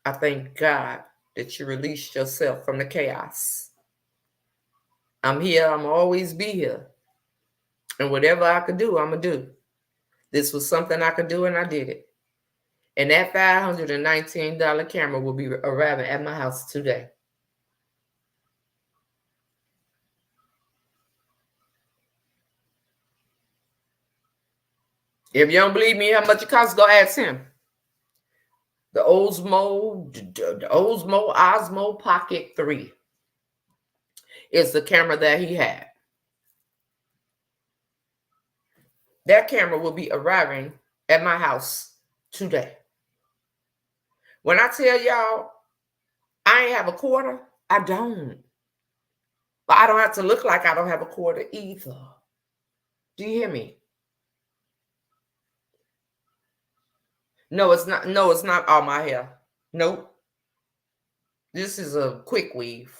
I thank God that you released yourself from the chaos. I'm here. I'm always be here. And whatever I could do, I'm going to do. This was something I could do, and I did it. And that $519 camera will be arriving at my house today. If you don't believe me how much it costs, go ask him. The Osmo Osmo Pocket 3 is the camera that he had. That camera will be arriving at my house today. When I tell y'all I ain't have a quarter, I don't. But I don't have to look like I don't have a quarter either. Do you hear me? No, it's not. No, it's not all my hair. Nope. This is a quick weave.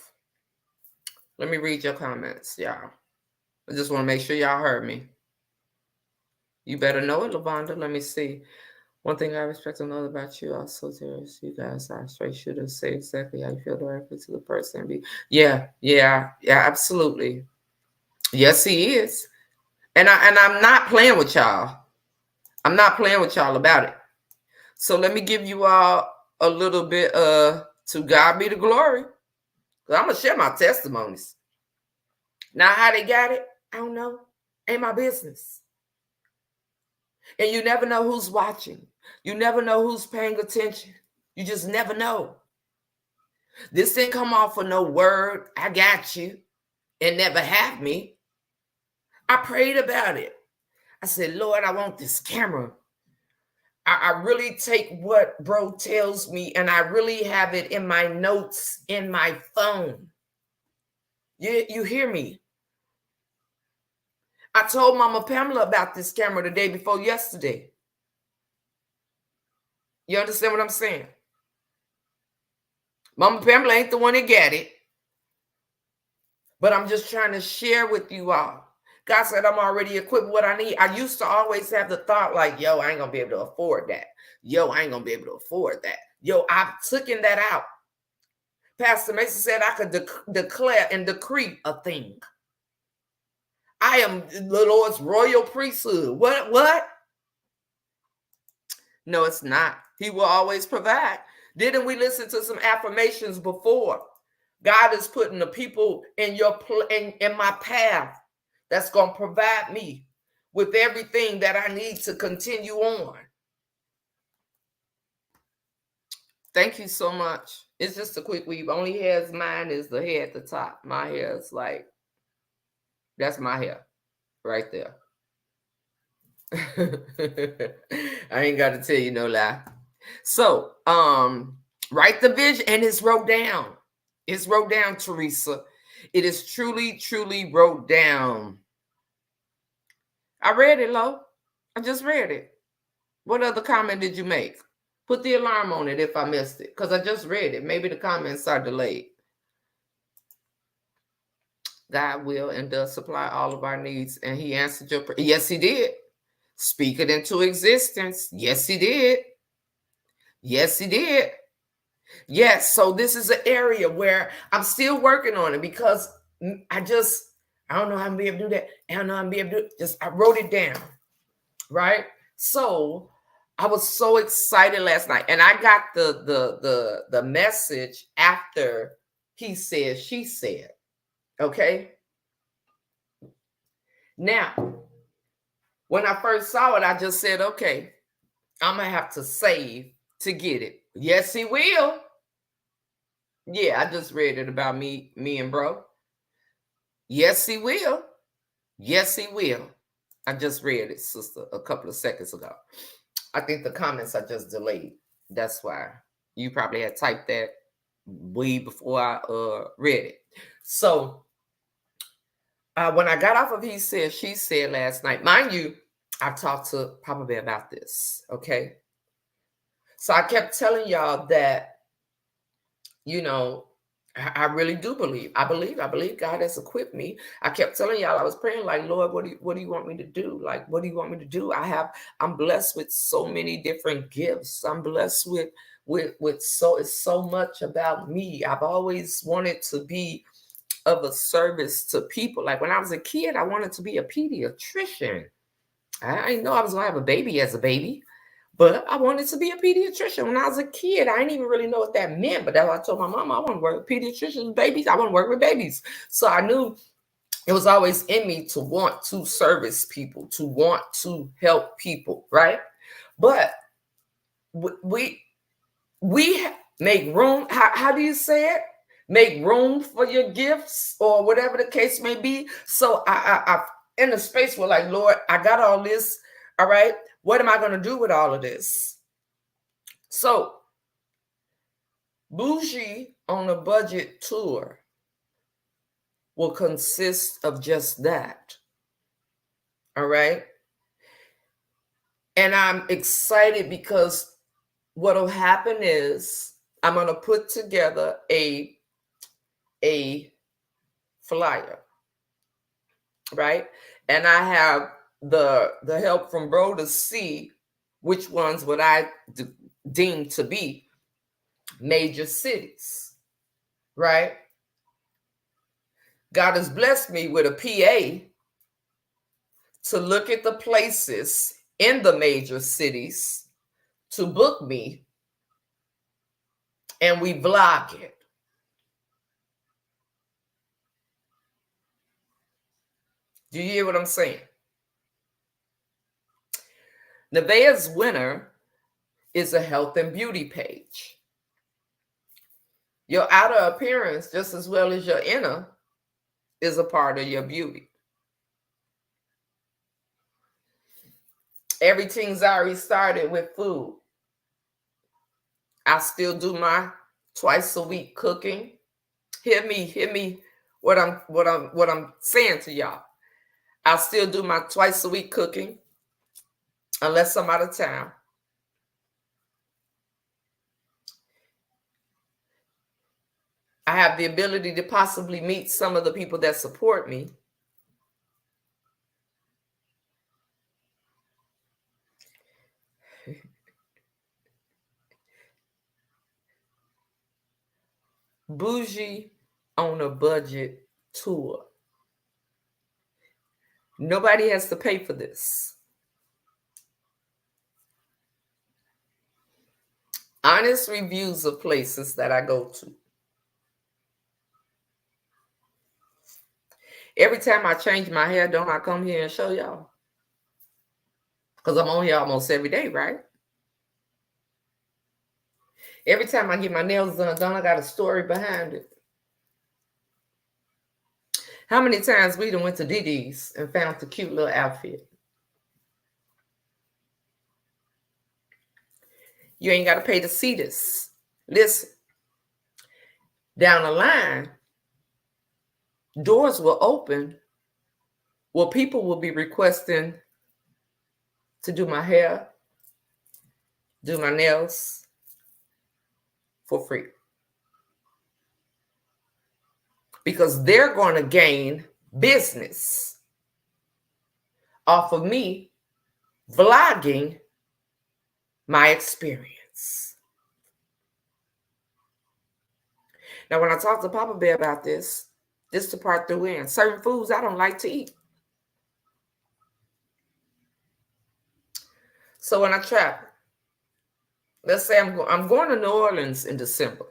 Let me read your comments, y'all. I just want to make sure y'all heard me. You better know it, Lavonda. Let me see. One thing I respect and know about you also, Terrence, you guys are straight shooters. Say exactly how you feel directly to the person. Yeah, absolutely. Yes, he is. And I'm not playing with y'all. I'm not playing with y'all about it. So let me give you all a little bit to God be the glory. I'm going to share my testimonies. Now, how they got it, I don't know. Ain't my business. And you never know who's watching. You never know who's paying attention. You just never know. This didn't come off of no word, I got you, and never have me. I prayed about it. I said, Lord, I want this camera. I really take what bro tells me, and I really have it in my notes in my phone. You hear me? I told Mama Pamela about this camera the day before yesterday. You understand what I'm saying? Mama Pamela ain't the one that got it. But I'm just trying to share with you all. God said I'm already equipped with what I need. I used to always have the thought like, yo, I ain't going to be able to afford that. Yo, I ain't going to be able to afford that. Yo, I've taken that out. Pastor Mason said I could declare and decree a thing. I am the Lord's royal priesthood. What? No, it's not. He will always provide. Didn't we listen to some affirmations before? God is putting the people in in my path that's going to provide me with everything that I need to continue on. Thank you so much. It's just a quick weave. Only hairs mine is the hair at the top. My hair is like, that's my hair right there. I ain't got to tell you no lie. So, write the vision, and it's wrote down. It's wrote down, Teresa. It is truly, truly wrote down. I read it, Lo. I just read it. What other comment did you make? Put the alarm on it if I missed it, because I just read it. Maybe the comments are delayed. God will and does supply all of our needs, and he answered your prayer. Yes, he did. Speak it into existence. Yes, he did. Yes, he did. Yes, so this is an area where I'm still working on it because I don't know how I'm be able to do that. I don't know how I'm be able to do it. I wrote it down, right? So I was so excited last night, and I got the message after he said, she said, okay? Now, when I first saw it, I just said, okay, I'm going to have to save to get it. Yes, he will. Yeah, I just read it about me and bro. Yes, he will. Yes, he will. I just read it, sister, a couple of seconds ago. I think the comments are just delayed. That's why you probably had typed that way before I read it. So when I got off of he said, she said last night, mind you, I talked to Papa Bear about this, okay? So I kept telling y'all that, you know, I really do believe. I believe God has equipped me. I kept telling y'all, I was praying like, Lord, what do you want me to do? Like, what do you want me to do? I'm blessed with so many different gifts. I'm blessed with it's so much about me. I've always wanted to be of a service to people. Like when I was a kid, I wanted to be a pediatrician. I didn't know I was going to have a baby as a baby, but I wanted to be a pediatrician. When I was a kid, I didn't even really know what that meant. But that's why I told my mom, I want to work with pediatricians, babies. I want to work with babies. So I knew it was always in me to want to service people, to want to help people, right? But we make room. How do you say it? Make room for your gifts or whatever the case may be. So I in a space where like, Lord, I got all this. All right. What am I going to do with all of this? So Bougie on a Budget tour will consist of just that. All right. And I'm excited because what'll happen is I'm going to put together a flyer, right? And I have the help from Bro to see which ones would I deem to be major cities, right? God has blessed me with a PA to look at the places in the major cities to book me, and we vlog it. Do you hear what I'm saying? Nevaeh's winner is a health and beauty page. Your outer appearance, just as well as your inner, is a part of your beauty. Everything's already started with food. I still do my twice a week cooking. Hear me what I'm saying to y'all. I still do my twice a week cooking unless I'm out of town. I have the ability to possibly meet some of the people that support me. Bougie on a Budget tour. Nobody has to pay for this. Honest reviews of places that I go to. Every time I change my hair, don't I come here and show y'all? Because I'm on here almost every day, right? Every time I get my nails done, don't I got a story behind it? How many times we done went to DD's and found the cute little outfit? You ain't got to pay to see this. Listen, down the line, doors will open where people will be requesting to do my hair, do my nails for free. Because they're going to gain business off of me vlogging my experience. Now, when I talked to Papa Bear about this is the part they're in. Certain foods I don't like to eat. So when I travel, let's say I'm going to New Orleans in December.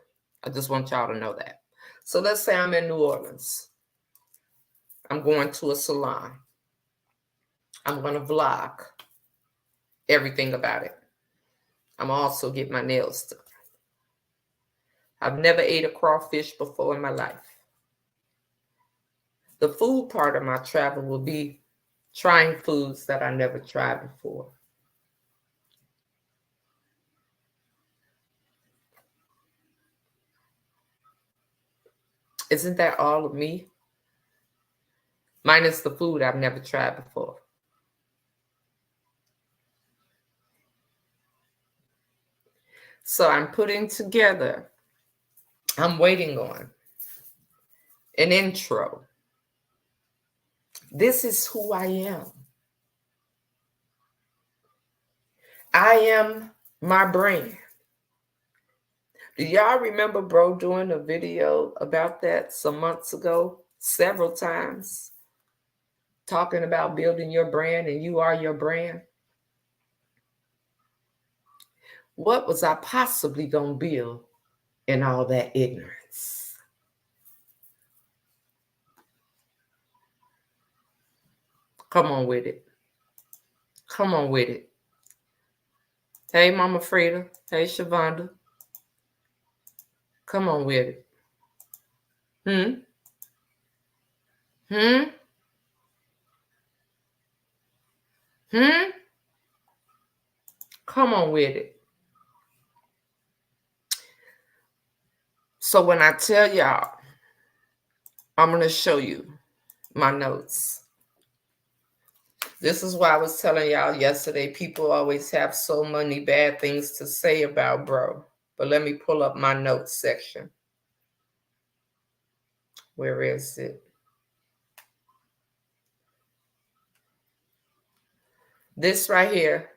I just want y'all to know that. So let's say I'm in New Orleans. I'm going to a salon. I'm going to vlog everything about it. I'm also get my nails done. I've never ate a crawfish before in my life. The food part of my travel will be trying foods that I never tried before. Isn't that all of me? Minus the food I've never tried before. So I'm putting together, I'm waiting on an intro. This is who I am. I am my brand. Do y'all remember Bro doing a video about that some months ago? several times talking about building your brand and you are your brand. What was I possibly going to build in all that ignorance? Come on with it. Come on with it. Hey, Mama Frida. Hey, Shavonda. Come on with it. Hmm? Come on with it. So when I tell y'all, I'm going to show you my notes. This is why I was telling y'all yesterday, people always have so many bad things to say about bro. But let me pull up my notes section. Where is it? This right here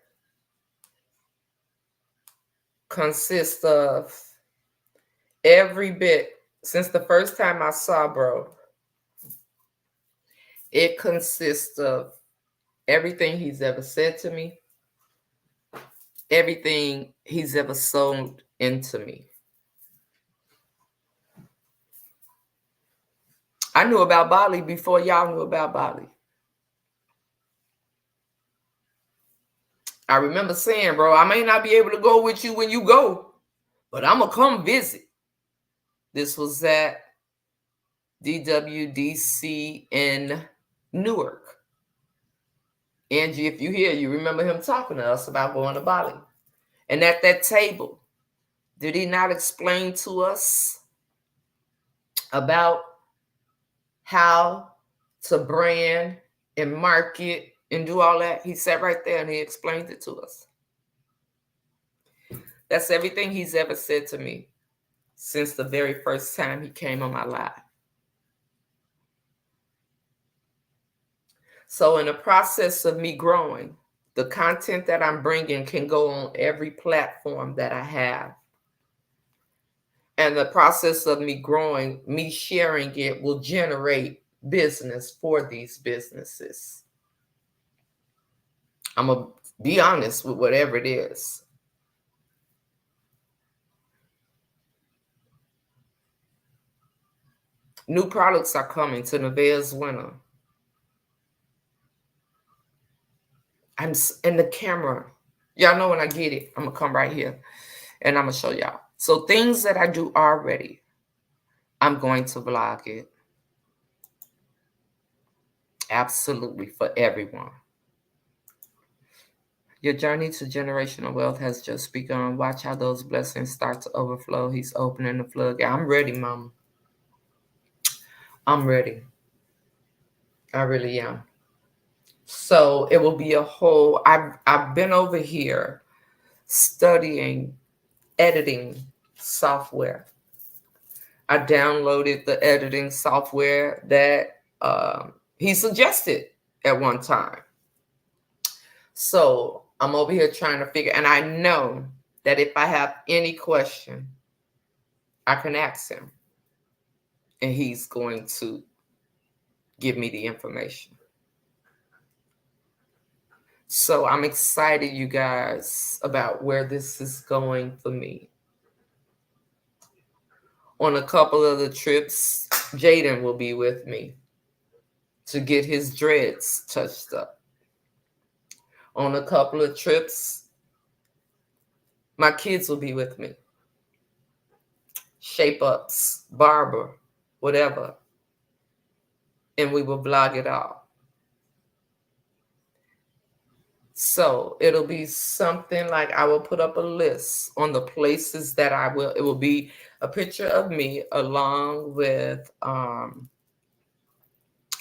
consists of every bit, since the first time I saw bro, it consists of everything he's ever said to me, everything he's ever sold into me. I knew about Bali before y'all knew about Bali. I remember saying, bro, I may not be able to go with you when you go, but I'm going to come visit. This was at DWDC in Newark. Angie, if you hear, you remember him talking to us about going to Bali. And at that table, did he not explain to us about how to brand and market and do all that? He sat right there and he explained it to us. That's everything he's ever said to me since the very first time he came on my live. So in the process of me growing, the content that I'm bringing can go on every platform that I have. And the process of me growing, me sharing it will generate business for these businesses. I'm going to be honest with whatever it is. New products are coming to Nevaeh's winter. I'm in the camera. Y'all know when I get it, I'm going to come right here and I'm going to show y'all. So things that I do already, I'm going to vlog it. Absolutely, for everyone. Your journey to generational wealth has just begun. Watch how those blessings start to overflow. He's opening the floodgate. I'm ready, Mama. I'm ready. I really am. So it will be a whole, I've been over here studying editing software. I downloaded the editing software that he suggested at one time. So I'm over here trying to figure, and I know that if I have any question, I can ask him, and he's going to give me the information. So I'm excited, you guys, about where this is going for me. On a couple of the trips, Jaden will be with me to get his dreads touched up. On a couple of trips, my kids will be with me. Shape ups, barber, whatever. And we will vlog it all. So it'll be something like I will put up a list on the places that I will. It will be a picture of me along with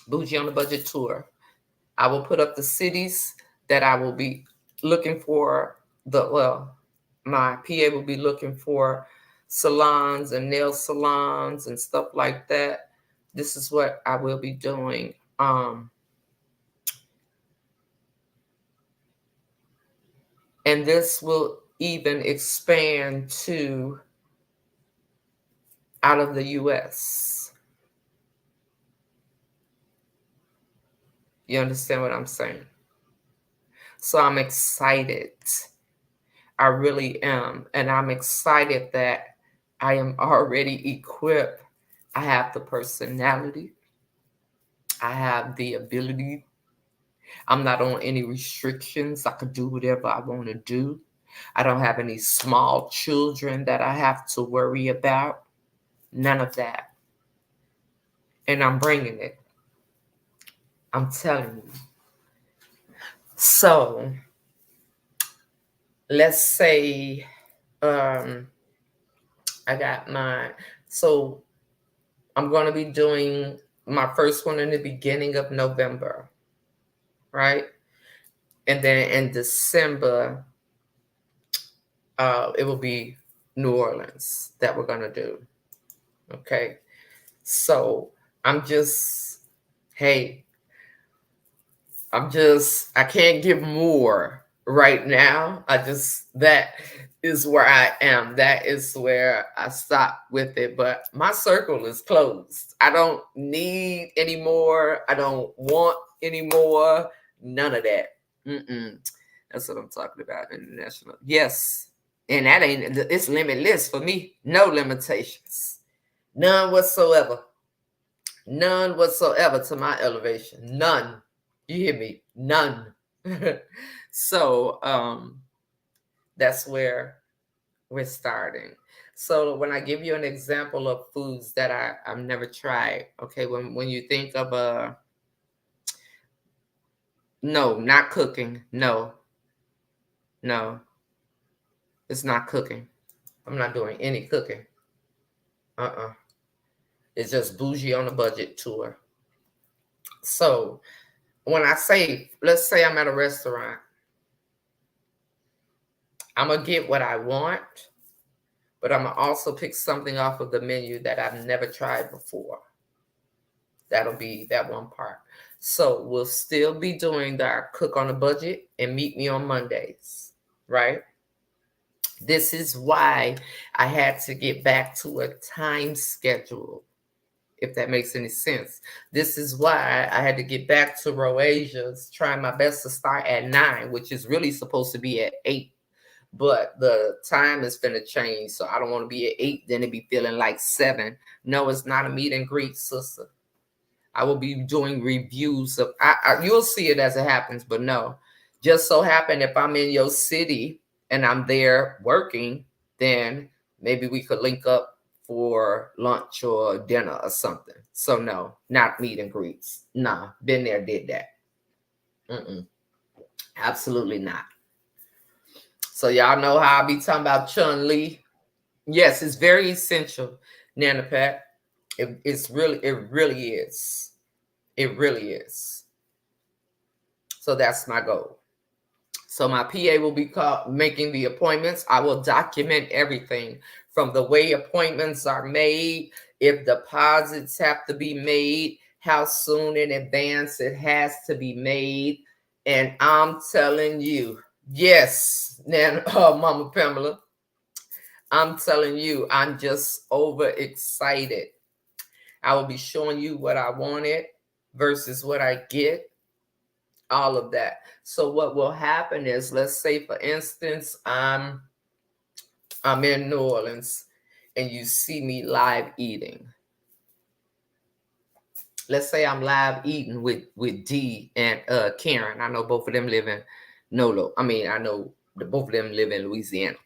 Bougie on the Budget Tour. I will put up the cities that I will be looking for. My PA will be looking for salons and nail salons and stuff like that. This is what I will be doing. And this will even expand to out of the US. You understand what I'm saying? So I'm excited. I really am. And I'm excited that I am already equipped. I have the personality, I have the ability. I'm not on any restrictions. I can do whatever I want to do. I don't have any small children that I have to worry about. None of that. And I'm bringing it. I'm telling you. So let's say I got so I'm going to be doing my first one in the beginning of November, right? And then in December, it will be New Orleans that we're going to do. Okay. So I'm just, hey, I can't give more right now. That is where I am. That is where I stop with it. But my circle is closed. I don't need any more. I don't want any more. None of that. That's what I'm talking about. International. Yes. And that it's limitless for me. No limitations. None whatsoever. None whatsoever to my elevation. None. You hear me? None. So that's where we're starting. So when I give you an example of foods that I've never tried, okay, when you think of no, not cooking. No. It's not cooking. I'm not doing any cooking. It's just bougie on a budget tour. So when I say, let's say I'm at a restaurant, I'm going to get what I want, but I'm going to also pick something off of the menu that I've never tried before. That'll be that one part. So we'll still be doing our cook on a budget and meet me on Mondays, right? This is why I had to get back to a time schedule, if that makes any sense. This is why I had to get back to Roasia's, trying my best to start at 9, which is really supposed to be at 8. But the time is finna change, so I don't want to be at 8, then it be feeling like 7. No, it's not a meet and greet, sister. I will be doing reviews of, you'll see it as it happens, but no. Just so happen if I'm in your city and I'm there working, then maybe we could link up for lunch or dinner or something. So no, not meet and greets. Nah, been there, did that. Absolutely not. So y'all know how I be talking about Chun-Li. Yes, it's very essential, Nana Pat. It really is. It really is. So that's my goal. So my PA will be making the appointments. I will document everything from the way appointments are made, if deposits have to be made, how soon in advance it has to be made. And I'm telling you, yes, Mama Pamela, I'm telling you, I'm just overexcited. I will be showing you what I wanted versus what I get. All of that. So what will happen is, let's say for instance, I'm in New Orleans and you see me live eating. Let's say I'm live eating with Dee and Karen. I know both of them live in Nolo. I mean, I know both of them live in Louisiana.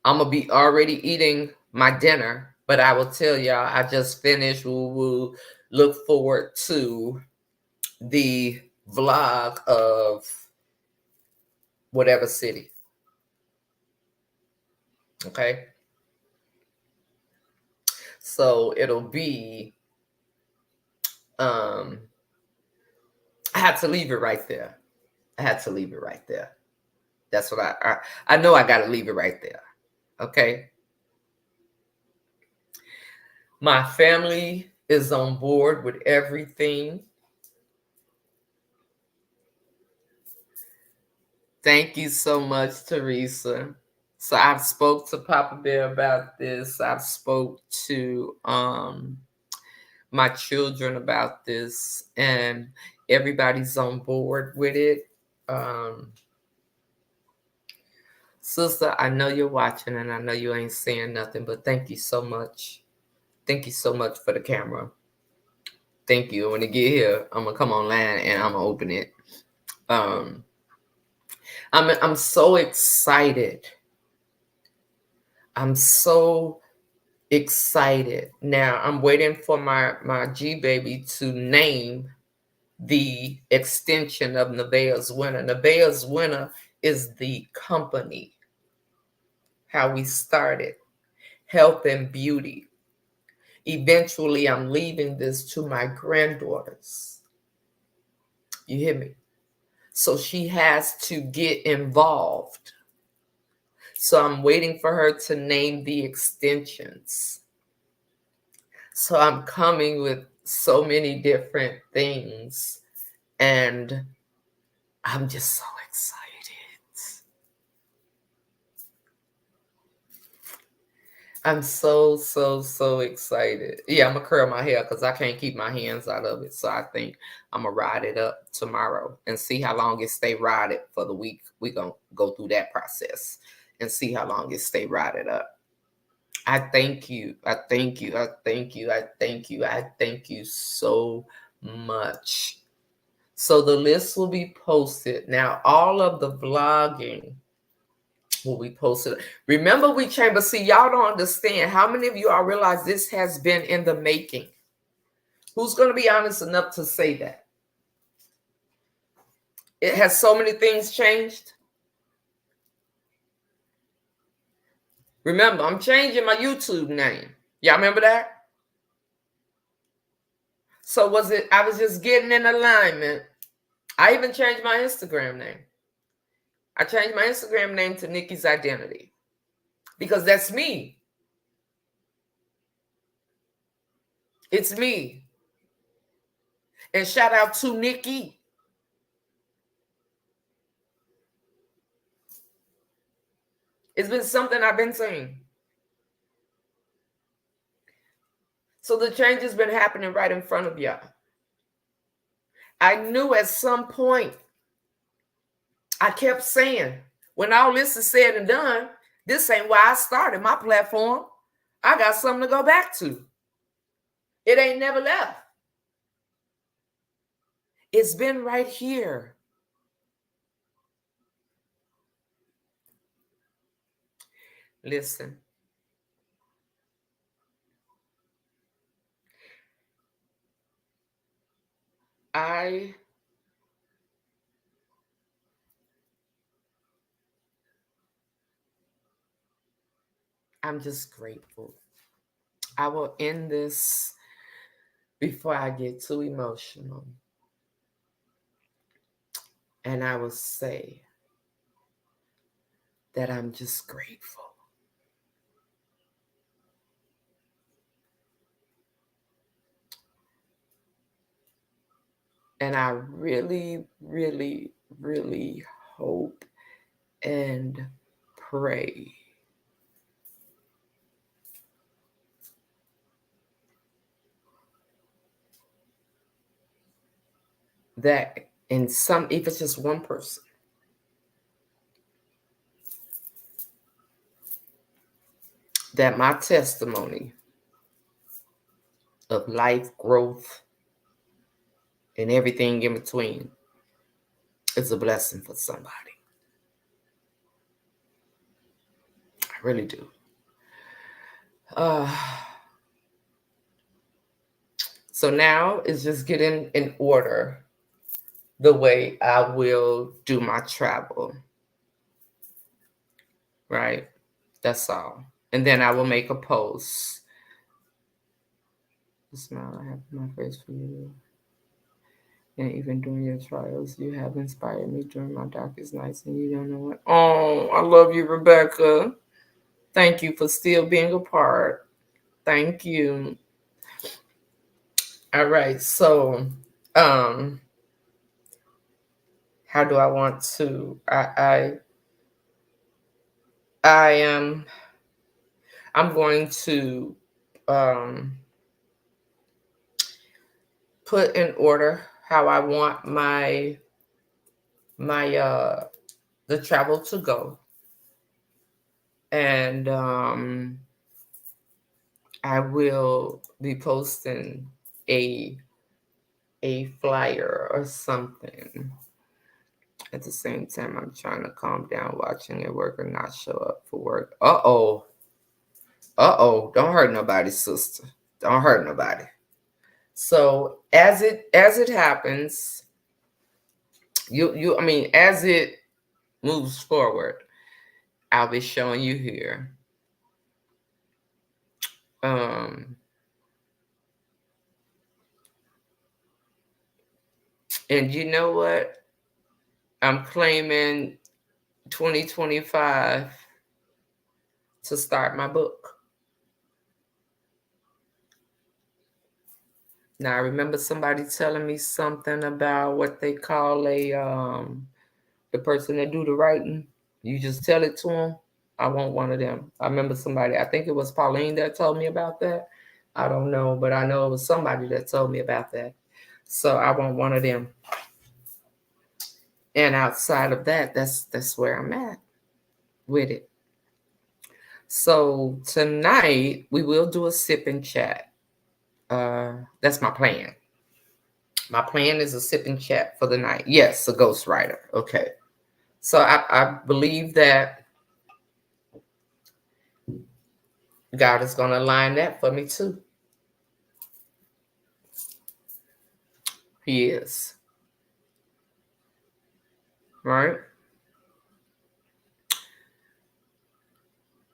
I'm gonna be already eating my dinner, but I will tell y'all I just finished. We'll look forward to the vlog of whatever city. Okay. So it'll be, I had to leave it right there. That's what I know I got to leave it right there. Okay. My family is on board with everything. Thank you so much, Teresa. So I've spoke to Papa Bear about this. I've spoke to my children about this, and everybody's on board with it. Sister, I know you're watching, and I know you ain't saying nothing, but thank you so much. Thank you so much for the camera. Thank you. When it get here, I'm gonna come online and I'm gonna open it. I'm so excited. I'm so excited. Now I'm waiting for my G baby to name the extension of Nevaeh's Winner. Nevaeh's Winner is the company, how we started, health and beauty. Eventually, I'm leaving this to my granddaughters. You hear me? So she has to get involved. So I'm waiting for her to name the extensions. So I'm coming with so many different things, and I'm just so excited. I'm so excited. Yeah, I'm gonna curl my hair because I can't keep my hands out of it. So I think I'm gonna ride it up tomorrow and see how long it stay rotted for the week. We gonna go through that process and see how long it stay rotted up. I thank you. I thank you. I thank you. I thank you. I thank you so much. So the list will be posted. Now, all of the vlogging will be posted. Remember, we chamber. See, y'all don't understand. How many of you all realize this has been in the making? Who's going to be honest enough to say that? It has so many things changed. Remember, I'm changing my YouTube name. Y'all remember that? So was it, I was just getting in alignment. I even changed my Instagram name. I changed my Instagram name to Nikki's Identity because that's me. It's me. And shout out to Nikki. It's been something I've been saying. So the change has been happening right in front of y'all. I knew at some point, I kept saying, when all this is said and done, this ain't why I started my platform. I got something to go back to. It ain't never left. It's been right here. Listen. I'm just grateful. I will end this before I get too emotional. And I will say that I'm just grateful. And I really, really, really hope and pray that in some, if it's just one person, that my testimony of life, growth, and everything in between is a blessing for somebody. I really do. So now it's just getting in order the way I will do my travel. Right? That's all. And then I will make a post. The smile I have on my face for you. And even during your trials, you have inspired me during my darkest nights, and you don't know what. Oh, I love you, Rebecca. Thank you for still being a part. Thank you. All right. So, how do I want to? I am. I'm going to put in order how I want the travel to go. And I will be posting a flyer or something. At the same time, I'm trying to calm down watching it work or not show up for work. Uh-oh. Uh-oh. Don't hurt nobody, sister. Don't hurt nobody. So as it happens, as it moves forward, I'll be showing you here. And you know what? I'm claiming 2025 to start my book. Now I remember somebody telling me something about what they call the person that do the writing. You just tell it to them. I want one of them. I remember somebody, I think it was Pauline that told me about that. I don't know, but I know it was somebody that told me about that. So I want one of them. And outside of that, that's where I'm at with it. So tonight we will do a sip and chat. That's my plan. My plan is a sip and chat for the night. Yes, a ghostwriter. Okay. So I believe that God is going to align that for me too. He is. Right?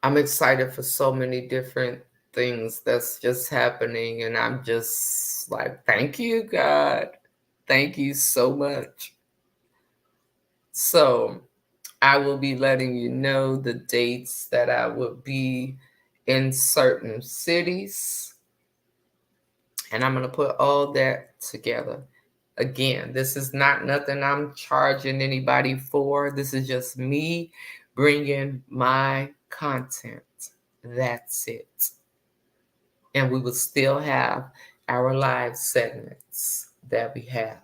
I'm excited for so many different things that's just happening. And I'm just like, thank you, God. Thank you so much. So I will be letting you know the dates that I will be in certain cities. And I'm going to put all that together. Again, this is not nothing I'm charging anybody for. This is just me bringing my content. That's it. And we will still have our live segments that we have,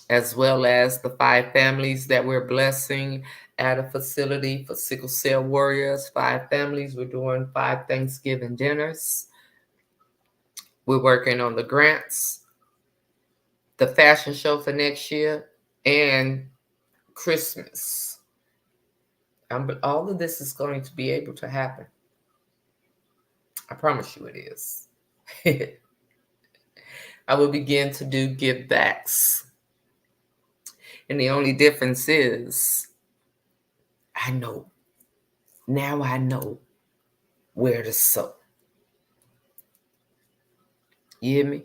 as well as the 5 families that we're blessing at a facility for sickle cell warriors. 5 families. We're doing 5 Thanksgiving dinners. We're working on the grants, the fashion show for next year, and Christmas. But all of this is going to be able to happen. I promise you it is. I will begin to do give backs. And the only difference is I know. Now I know where to sow. You hear me?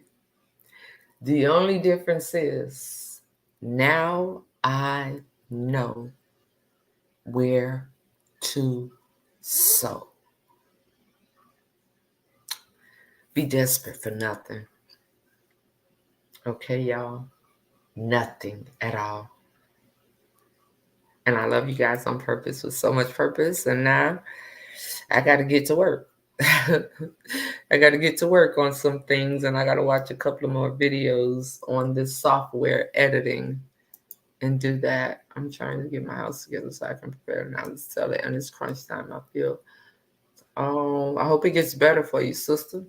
The only difference is now I know where to sow. Be desperate for nothing. Okay, y'all? Nothing at all. And I love you guys on purpose with so much purpose. And now I got to get to work. I got to get to work on some things, and I got to watch a couple of more videos on this software editing and do that. I'm trying to get my house together so I can prepare now to sell it. And it's crunch time, I feel. I hope it gets better for you, sister.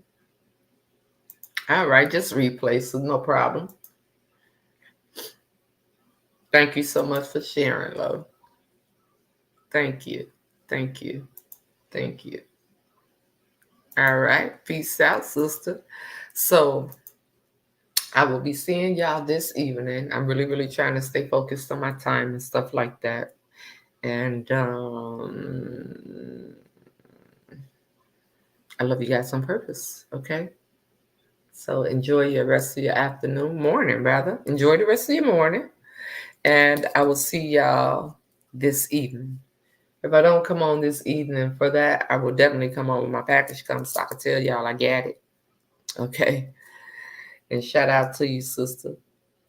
All right, just replay, so no problem. Thank you so much for sharing, love. Thank you. Thank you. Thank you. All right. Peace out, sister. So I will be seeing y'all this evening. I'm really, really trying to stay focused on my time and stuff like that. And I love you guys on purpose. Okay. So enjoy your rest of your afternoon, morning, rather. Enjoy the rest of your morning. And I will see y'all this evening. If I don't come on this evening for that, I will definitely come on when my package comes so I can tell y'all I got it. Okay. And shout out to you, sister.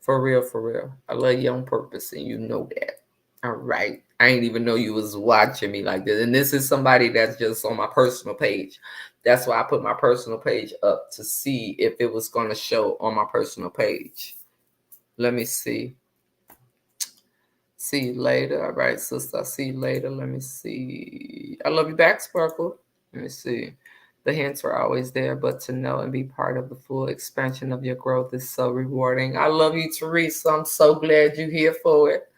For real, for real. I love you on purpose, and you know that. All right. I didn't even know you was watching me like this. And this is somebody that's just on my personal page. That's why I put my personal page up to see if it was going to show on my personal page. Let me see. See you later. All right, sister. I'll see you later. Let me see. I love you back, Sparkle. Let me see. The hints are always there, but to know and be part of the full expansion of your growth is so rewarding. I love you, Teresa. I'm so glad you're here for it.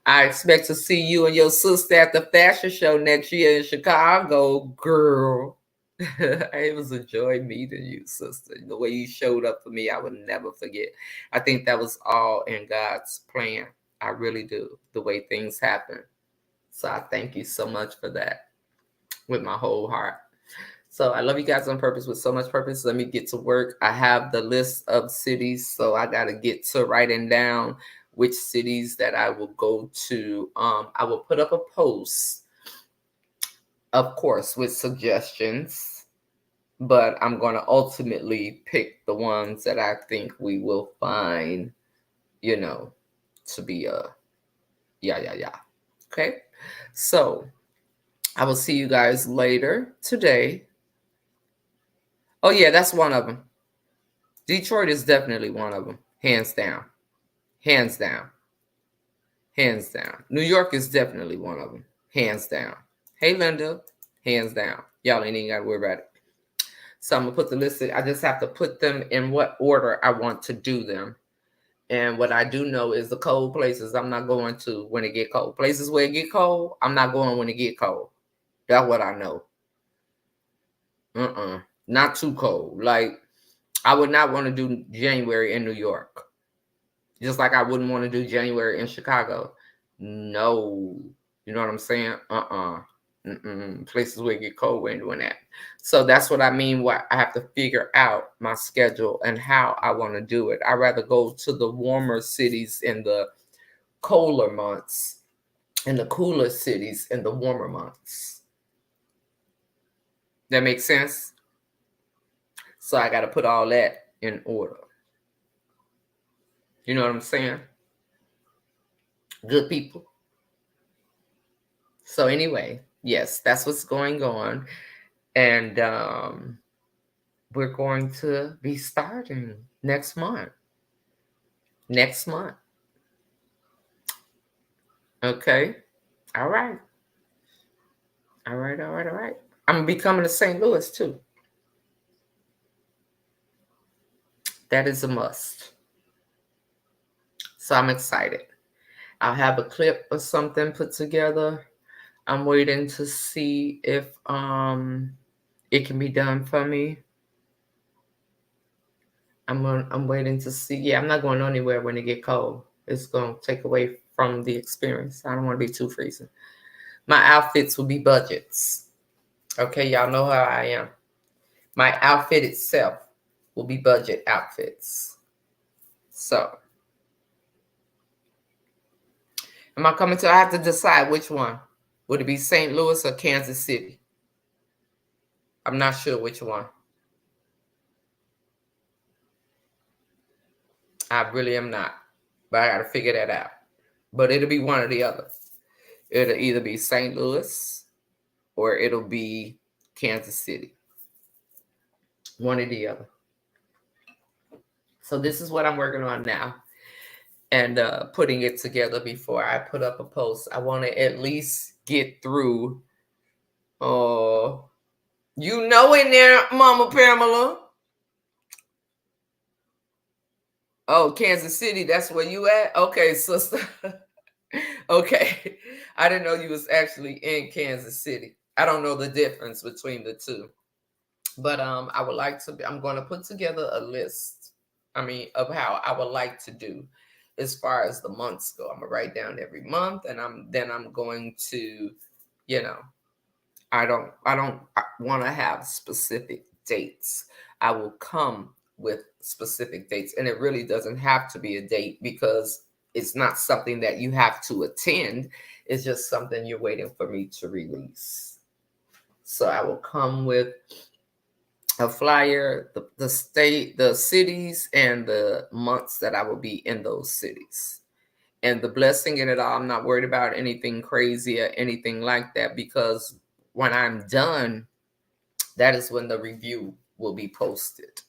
I expect to see you and your sister at the fashion show next year in Chicago, girl. It was a joy meeting you, sister. The way you showed up for me, I would never forget. I think that was all in God's plan. I really do, the way things happen. So I thank you so much for that with my whole heart. So I love you guys on purpose with so much purpose. Let me get to work. I have the list of cities, so I got to get to writing down which cities that I will go to. I will put up a post, of course, with suggestions, but I'm going to ultimately pick the ones that I think we will find, to be yeah. Okay. So I will see you guys later today. Oh yeah, that's one of them. Detroit is definitely one of them. Hands down. Hands down. Hands down. New York is definitely one of them. Hands down. Hey, Linda. Hands down. Y'all ain't even got to worry about it. So I'm going to put the list. I just have to put them in what order I want to do them. And what I do know is the cold places I'm not going to when it get cold. Places where it get cold, I'm not going when it get cold. That's what I know. Not too cold. Like, I would not want to do January in New York. Just like I wouldn't want to do January in Chicago. No. You know what I'm saying? Places where it get cold, we ain't doing that. So that's what I mean. What I have to figure out my schedule and how I want to do it. I'd rather go to the warmer cities in the colder months and the cooler cities in the warmer months. That makes sense? So I got to put all that in order. You know what I'm saying? Good people. So anyway, yes, that's what's going on. And we're going to be starting next month. Next month. Okay. All right. All right. I'm going to be coming to St. Louis too. That is a must. So I'm excited. I'll have a clip or something put together. I'm waiting to see if it can be done for me. I'm waiting to see. Yeah, I'm not going anywhere when it get cold. It's going to take away from the experience. I don't want to be too freezing. My outfits will be budgets. Okay, y'all know how I am. My outfit itself will be budget outfits. So, am I coming to? I have to decide which one. Would it be St. Louis or Kansas City? I'm not sure which one. I really am not. But I got to figure that out. But it'll be one or the other. It'll either be St. Louis or it'll be Kansas City. One or the other. So this is what I'm working on now. And putting it together before I put up a post. I want to at least get through. You know in there, Mama Pamela. Oh, Kansas City, that's where you at? Okay, sister. Okay. I didn't know you was actually in Kansas City. I don't know the difference between the two. But I would like to I'm going to put together a list. Of how I would like to do as far as the months go. I'm going to write down every month and I'm going to, I don't want to have specific dates. I will come with specific dates, and it really doesn't have to be a date because it's not something that you have to attend. It's just something you're waiting for me to release. So I will come with a flyer, the state, the cities, and the months that I will be in those cities. And the blessing in it all, I'm not worried about anything crazy or anything like that, because when I'm done, that is when the review will be posted.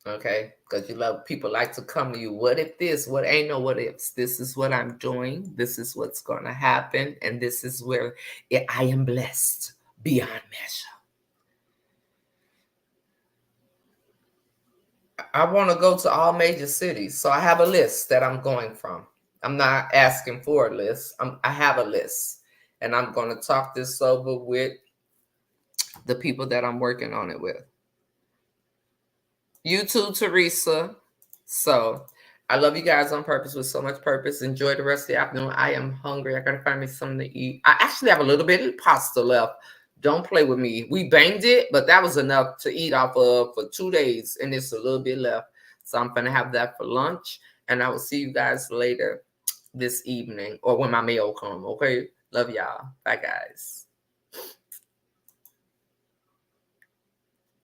Okay, because you love, people like to come to you. What if this? What ain't no what ifs? This is what I'm doing. This is what's going to happen, and this is where I am blessed beyond measure. I want to go to all major cities, so I have a list that I'm going from. I'm not asking for a list. I have a list, and I'm going to talk this over with the people that I'm working on it with. You too, Teresa. So I love you guys on purpose with so much purpose. Enjoy the rest of the afternoon. I am hungry. I gotta find me something to eat. I actually have a little bit of pasta left. Don't play with me. We banged it, but that was enough to eat off of for 2 days, and it's a little bit left. So I'm gonna have that for lunch, and I will see you guys later this evening or when my meal come. Okay, love y'all. Bye, guys.